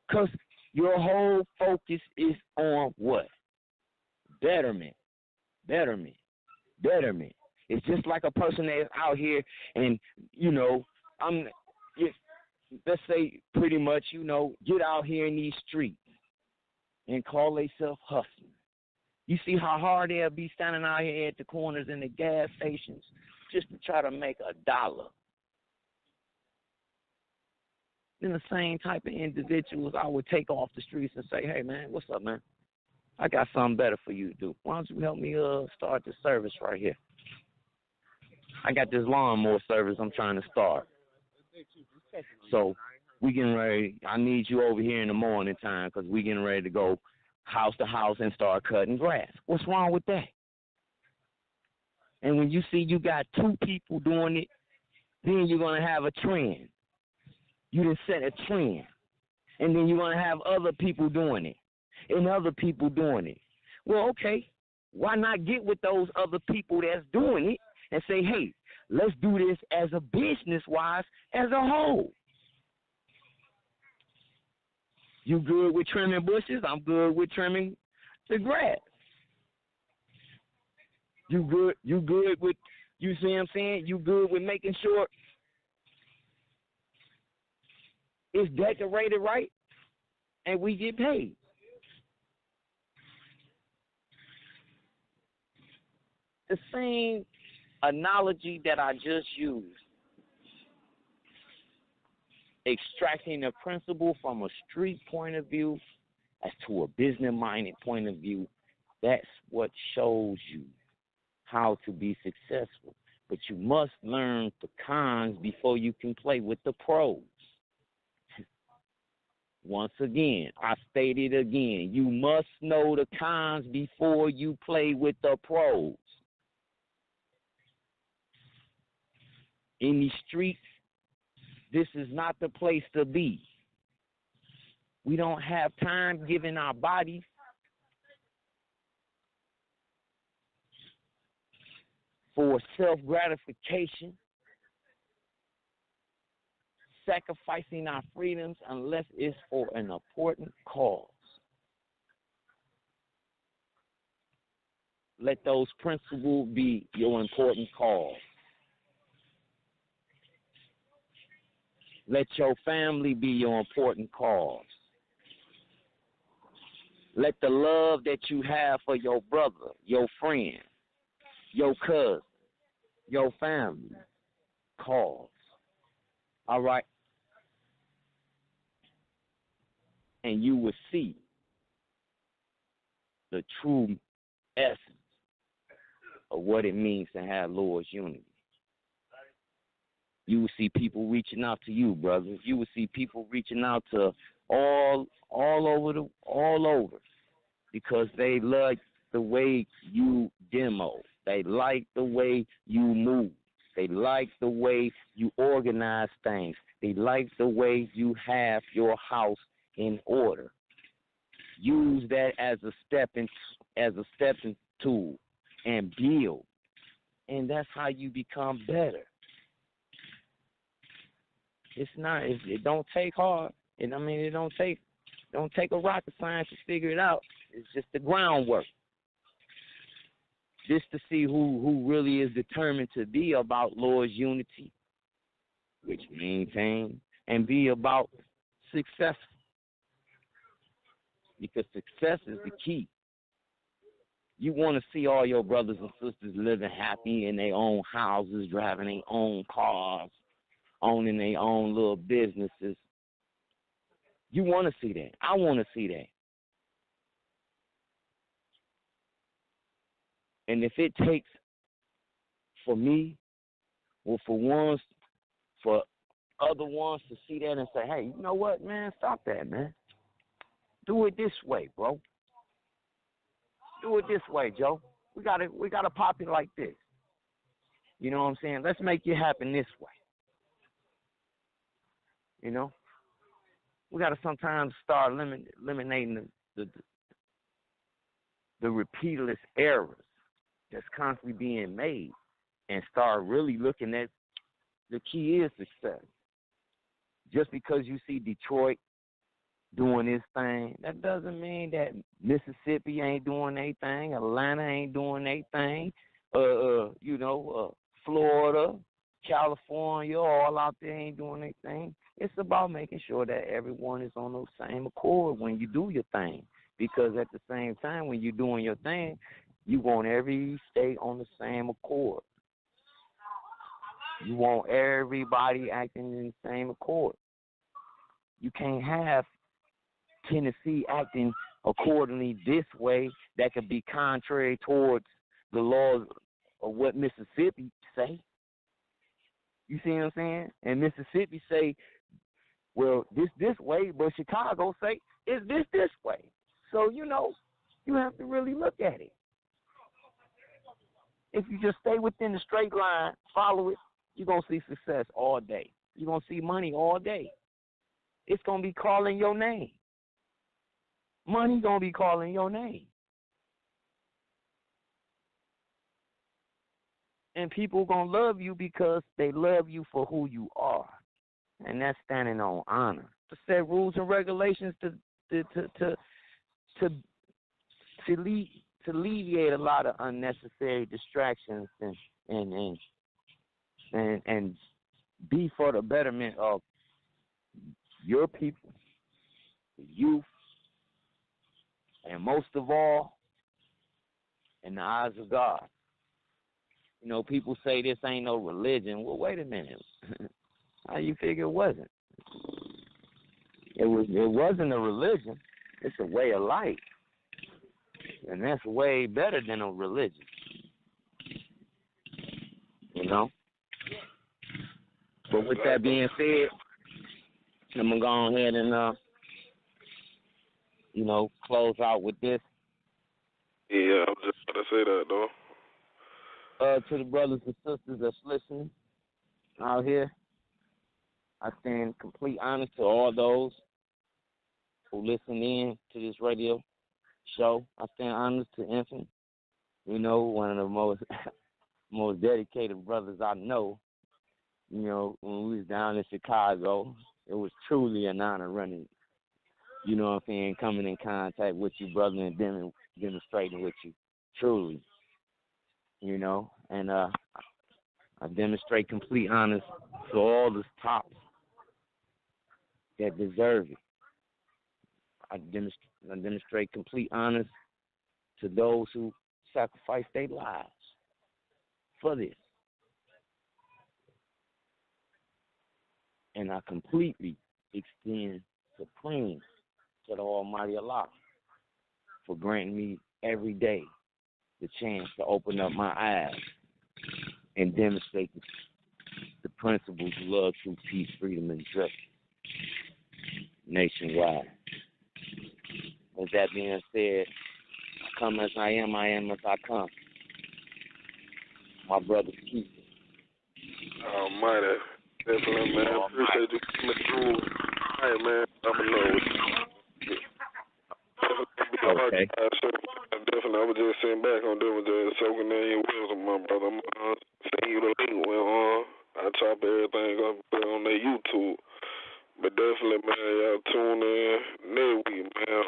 Because your whole focus is on what? Betterment. Betterment. Betterment. It's just like a person that's out here and, you know, let's say pretty much, you know, get out here in these streets and call themselves hustling. You see how hard they'll be standing out here at the corners and the gas stations just to try to make $1. Then the same type of individuals I would take off the streets and say, hey, man, what's up, man? I got something better for you to do. Why don't you help me start this service right here? I got this lawnmower service I'm trying to start. So we getting ready. I need you over here in the morning time because we getting ready to go house to house and start cutting grass. What's wrong with that? And when you see you got 2 people doing it, then you're going to have a trend. You done set a trend. And then you're going to have other people doing it and other people doing it. Well, okay, why not get with those other people that's doing it and say, hey, let's do this as a business-wise as a whole. You good with trimming bushes? I'm good with trimming the grass. You good with, you see what I'm saying? You good with making sure it's decorated right and we get paid. The same analogy that I just used, extracting a principle from a street point of view as to a business-minded point of view, that's what shows you how to be successful. But you must learn the cons before you can play with the pros. Once again, I state it again, you must know the cons before you play with the pros. In these streets, this is not the place to be. We don't have time giving our bodies for self-gratification, sacrificing our freedoms unless it's for an important cause. Let those principles be your important cause. Let your family be your important cause. Let the love that you have for your brother, your friend, your cousin, your family cause. All right? And you will see the true essence of what it means to have Lord's unity. You would see people reaching out to you, brothers. You would see people reaching out to all over because they like the way you demo. They like the way you move. They like the way you organize things. They like the way you have your house in order. Use that as a stepping tool and build. And that's how you become better. It don't take hard. It don't take a rocket science to figure it out. It's just the groundwork. Just to see who really is determined to be about Lord's unity, which maintain, and be about success. Because success is the key. You want to see all your brothers and sisters living happy in their own houses, driving their own cars, owning their own little businesses. You want to see that. I want to see that. And if it takes for me, or for other ones to see that and say, hey, you know what, man, stop that, man. Do it this way, bro. Do it this way, Joe. We gotta pop it like this. You know what I'm saying? Let's make it happen this way. You know? We gotta sometimes start eliminating the repeatless errors that's constantly being made and start really looking at the key is success. Just because you see Detroit doing this thing, that doesn't mean that Mississippi ain't doing their thing, Atlanta ain't doing their thing, Florida, California, all out there ain't doing their thing. It's about making sure that everyone is on the same accord when you do your thing. Because at the same time, when you're doing your thing, you want every state on the same accord. You want everybody acting in the same accord. You can't have Tennessee acting accordingly this way that could be contrary towards the laws of what Mississippi say. You see what I'm saying? And Mississippi say, well, this way, but Chicago say, it's this way. So, you have to really look at it. If you just stay within the straight line, follow it, you're going to see success all day. You're going to see money all day. It's going to be calling your name. Money going to be calling your name. And people going to love you because they love you for who you are. And that's standing on honor. To set rules and regulations to alleviate a lot of unnecessary distractions and be for the betterment of your people, the youth, and most of all, in the eyes of God. People say this ain't no religion. Well, wait a minute. How you figure it wasn't? It wasn't a religion. It's a way of life. And that's way better than a religion. But with that being said, I'm going to go ahead and, close out with this. Yeah, I was just going to say that, though. To the brothers and sisters that's listening out here, I stand complete honest to all those who listen in to this radio show. I stand honest to Infinite. One of the most dedicated brothers I know. When we was down in Chicago, it was truly an honor running, coming in contact with you, brother, and demonstrating with you, truly. And I demonstrate complete honor to all the tops that deserve it. I demonstrate complete honor to those who sacrifice their lives for this. And I completely extend supreme to the Almighty Allah for granting me every day the chance to open up my eyes and demonstrate the principles of love, truth, peace, freedom, and justice nationwide. With that being said, I come as I am as I come. My brother's keeper. Almighty. Definitely, man. Appreciate you coming through. Hey, man, I'm going to know what you okay. Definitely, I was just sitting back on there, just soaking in your wisdom, my brother. I'm going to send you the link when I chop everything up, put it on their YouTube. But definitely, man, y'all tune in next week, man.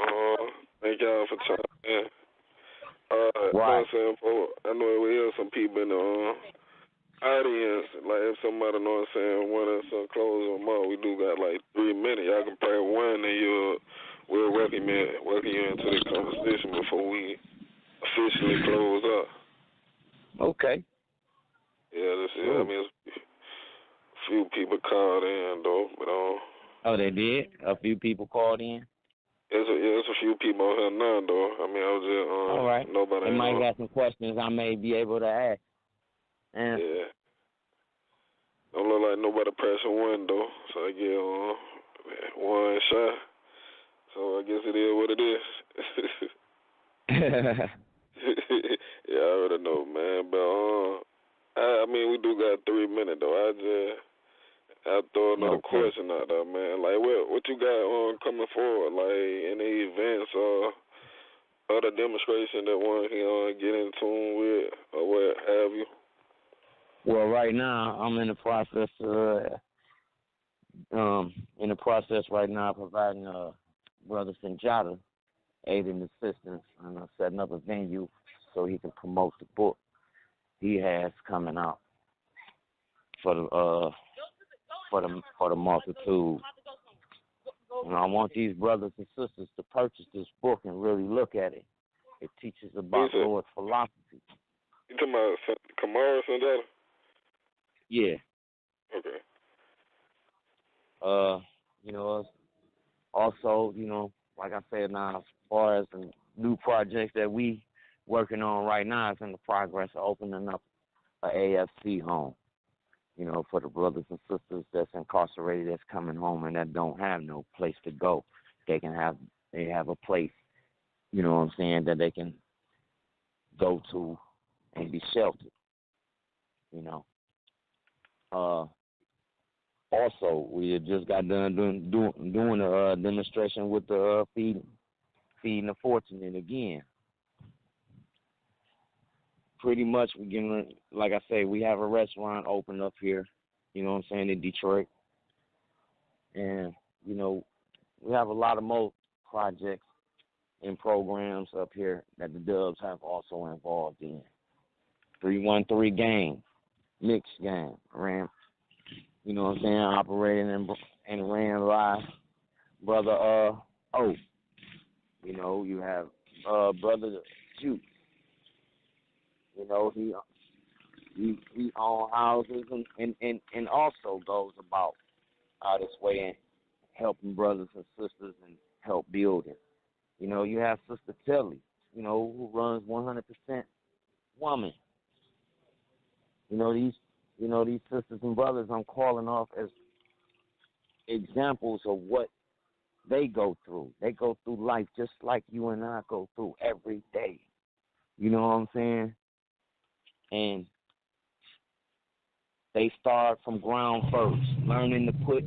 Thank y'all for tuning in. Right. I know we have some people in the audience, like if somebody know what I'm saying, wanting some close them up, we do got like 3 minutes. Y'all can pray one and we'll welcome you into the conversation before we officially close up. Okay. Yeah, this is, I mean, a few people called in though, but oh, they did? A few people called in? It's a few people out here now though. I mean, I was just all right. Nobody. They might got some questions I may be able to ask. Yeah. Don't look like nobody pressing one though, so I get one shot. So I guess it is what it is. Yeah, I already know, man. But I mean, we do got 3 minutes though. I'll throw another question out there, man. Like, what you got coming forward? Like, any events or other demonstration that one can get in tune with or what have you? Well, right now I'm in the process right now providing Brother Sanjata aid and assistance and setting up a venue so he can promote the book he has coming out for the multitude. And I want these brothers and sisters to purchase this book and really look at it. It teaches about Lord's philosophy. You talking about Kamara Sanjata? Yeah. Okay. Also, like I said now, as far as the new projects that we working on right now, it's in the progress of opening up a AFC home, for the brothers and sisters that's incarcerated, that's coming home and that don't have no place to go. They have a place, that they can go to and be sheltered, Also, we had just got done doing a demonstration with the feeding the fortunate again. Pretty much, like I say, we have a restaurant open up here, in Detroit. And, we have a lot of more projects and programs up here that the Dubs have also involved in. 313 game, mixed game, operating and ran by Brother O. You have Brother Juke. He owns houses and also goes about out his way and helping brothers and sisters and help building. You have Sister Telly, who runs 100% woman. These sisters and brothers I'm calling off as examples of what they go through. They go through life just like you and I go through every day. You know what I'm saying? And they start from ground first, learning to put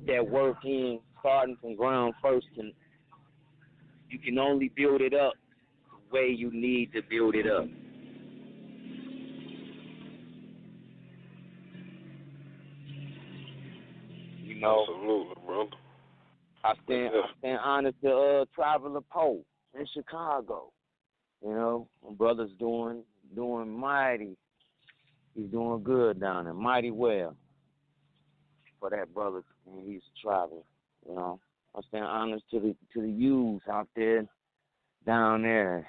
that work in, starting from ground first, and you can only build it up the way you need to build it up. Absolutely, brother. I stand honored to Traveler Poe in Chicago. My brother's doing mighty. He's doing good down there, mighty well. For that brother, and he's a traveler. I stand honored to the youths out there, down there,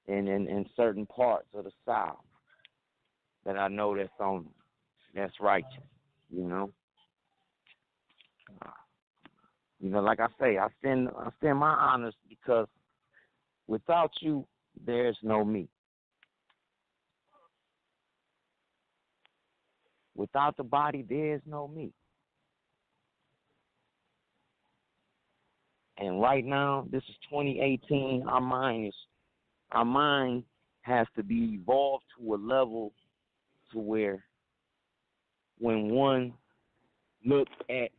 in certain parts of the South that I know that's righteous. Like I say, I stand my honors because without you, there's no me. Without the body, there is no me. And right now, this is 2018. Our mind has to be evolved to a level to where when one looks at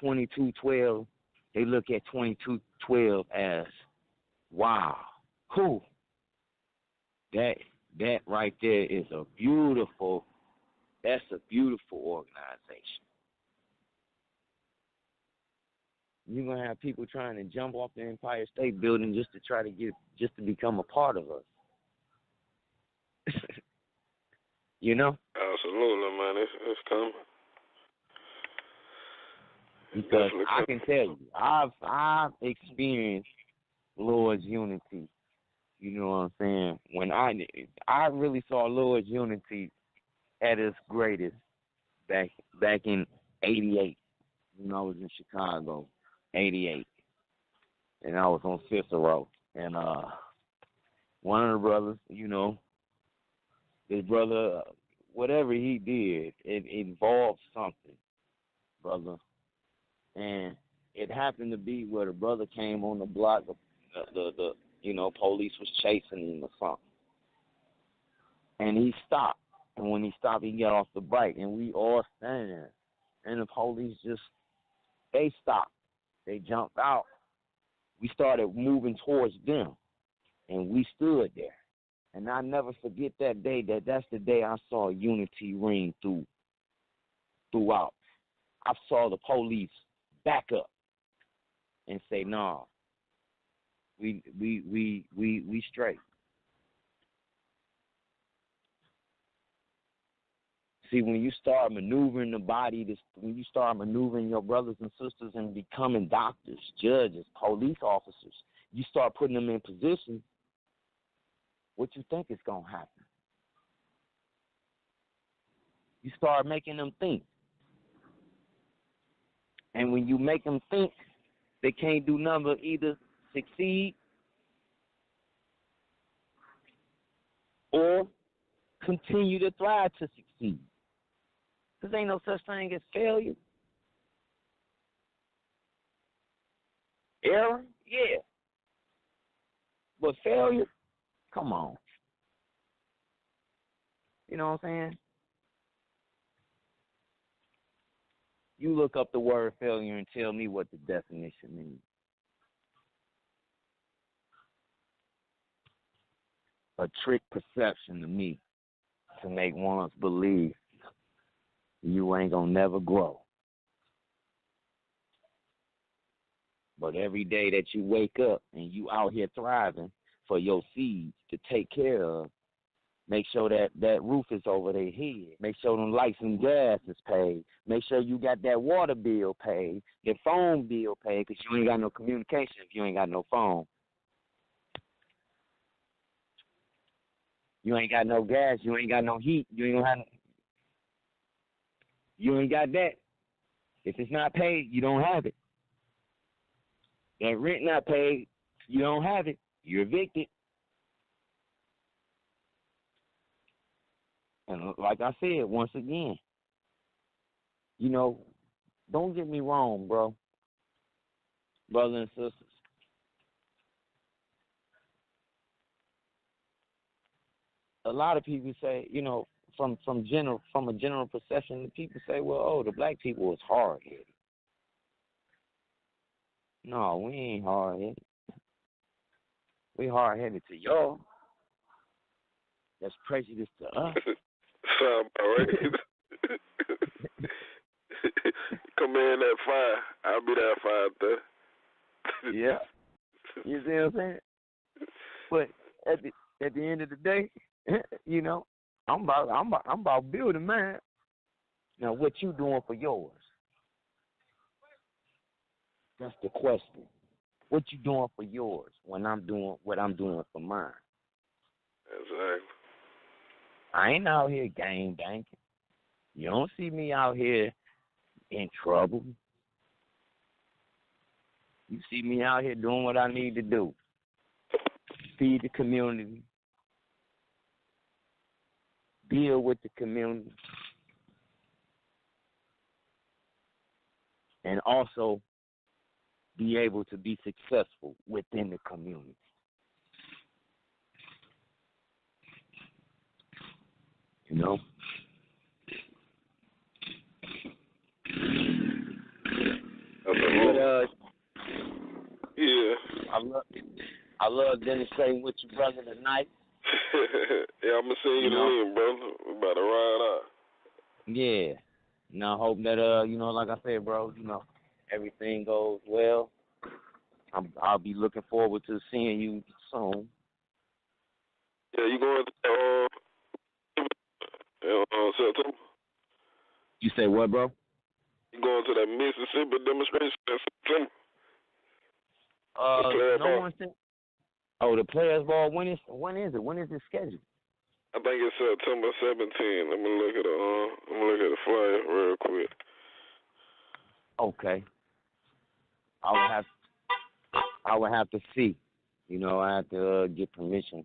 2212, they look at 2212 as, wow, cool. That right there is a beautiful organization. You're gonna have people trying to jump off the Empire State Building just to become a part of us. You know? Absolutely, man. It's coming. Because I can tell you, I've experienced Lord's unity. You know what I'm saying? When I really saw Lord's unity at its greatest back in '88 when I was in Chicago, '88, and I was on Cicero, and one of the brothers, you know, his brother, whatever he did, it involved something, brother. And it happened to be where the brother came on the block, the police was chasing him or something. And he stopped. And when he stopped, he got off the bike. And we all standing there. And the police they stopped. They jumped out. We started moving towards them. And we stood there. And I never forget that day. That's the day I saw unity ring throughout. I saw the police back up and say, "No, we straight." See, when you start maneuvering the body, when you start maneuvering your brothers and sisters and becoming doctors, judges, police officers, you start putting them in position. What you think is gonna happen? You start making them think. And when you make them think, they can't do nothing but either succeed or continue to thrive to succeed. Because ain't no such thing as failure. Error? Yeah. But failure? Come on. You know what I'm saying? You look up the word failure and tell me what the definition means. A trick perception to me to make ones believe you ain't gonna never grow. But every day that you wake up and you out here thriving for your seeds to take care of, make sure that roof is over their head. Make sure them lights and gas is paid. Make sure you got that water bill paid, your phone bill paid, because you ain't got no communication if you ain't got no phone. You ain't got no gas. You ain't got no heat. You ain't got that. If it's not paid, you don't have it. That rent not paid, you don't have it. You're evicted. And like I said, once again, don't get me wrong, bro. Brothers and sisters. A lot of people say, from a general perception, people say, well, the black people is hard-headed. No, we ain't hard-headed. We hard-headed to y'all. That's prejudice to us. Sound about right. Come in at 5. I'll be there at 5:30. Yeah. You see what I'm saying? But at the end of the day, I'm about building mine. Now, what you doing for yours? That's the question. What you doing for yours when I'm doing what I'm doing for mine? Exactly. I ain't out here gang banging. You don't see me out here in trouble. You see me out here doing what I need to do. Feed the community. build with the community, and also be able to be successful within the community. You know? But, yeah. I love Dennis Satan with you, brother, tonight. Yeah, I'm going to send you the link, brother. We're about to ride out. Yeah. And I hope that, like I said, bro, everything goes well. I'll be looking forward to seeing you soon. Yeah, you going to September? You say what, bro? You going to that Mississippi demonstration in September? No one said. Oh, the Players Ball. When is it? When is it scheduled? I think it's September 17th. Let me look at the flyer real quick. Okay. I would have to see. I have to get permission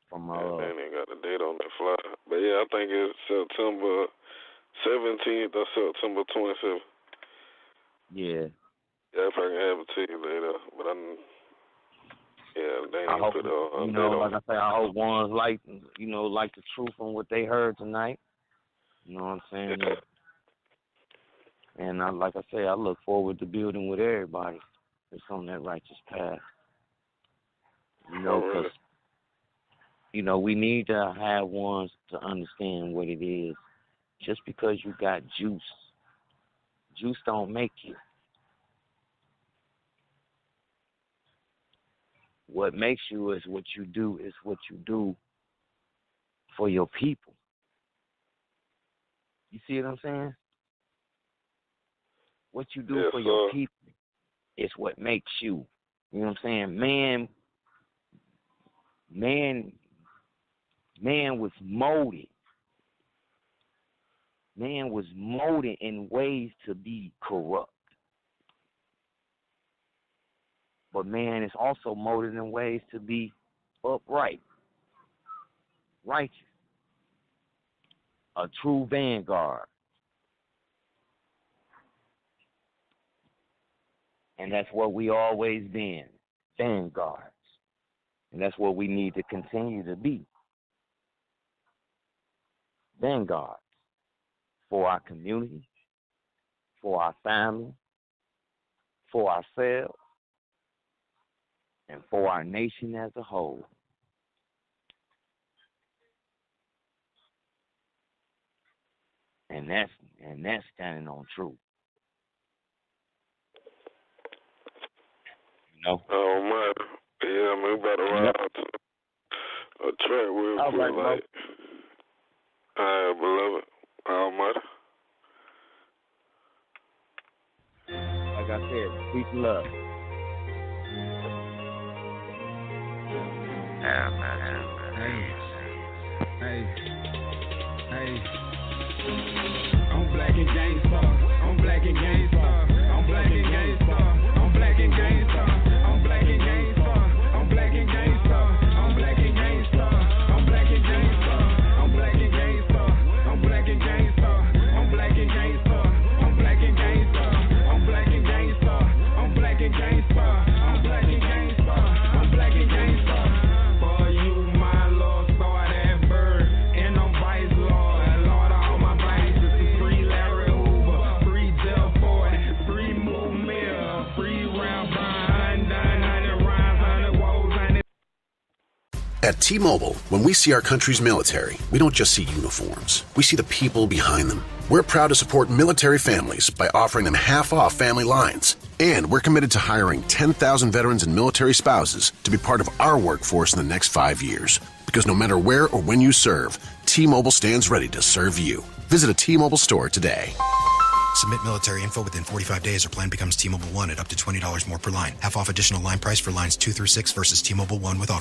from my. They ain't got a date on that flyer, but yeah, I think it's September 17th or September 27th. Yeah. Yeah, if I can have it to you later, but they ain't put on. Like I say, I hope ones like the truth on what they heard tonight. You know what I'm saying? Yeah. And like I say, I look forward to building with everybody that's on that righteous path. Because, we need to have ones to understand what it is. Just because you got juice don't make you. What makes you is what you do for your people. You see what I'm saying? What you do for your people is what makes you. You know what I'm saying? Man was molded. Man was molded in ways to be corrupt. But man is also molded in ways to be upright, righteous, a true vanguard. And that's what we always been, vanguards. And that's what we need to continue to be, vanguards for our community, for our family, for ourselves, and for our nation as a whole. And that's standing on truth. Oh man, yeah, we about to ride out to a track real quick, like. All right, beloved, Almighty. Like I said, peace and love. Hey. I'm black and gangsta. I'm black and gangsta. I'm black and gangsta. I'm black and gangsta. I'm black and gangsta. I'm black and gangsta. I'm black and gangsta. I'm black and gangsta. I'm black and gangsta. I'm black and gangsta. I'm black and gangsta. I'm black and gangsta. I'm black and gangsta. I'm black and gangsta. I'm black and gangsta. I'm black and gangsta. For you, my Lord, start at birth, and I'm vice Lord. Lord, all my vices is free Larry Hoover, free Del Ford, free Moo Mill, free Round Brian, 100 rhymes, 100 woes, 100. At T-Mobile, when we see our country's military, we don't just see uniforms. We see the people behind them. We're proud to support military families by offering them half-off family lines. And we're committed to hiring 10,000 veterans and military spouses to be part of our workforce in the next 5 years. Because no matter where or when you serve, T-Mobile stands ready to serve you. Visit a T-Mobile store today. Submit military info within 45 days or plan becomes T-Mobile One at up to $20 more per line. Half off additional line price for lines 2 through 6 versus T-Mobile One with auto.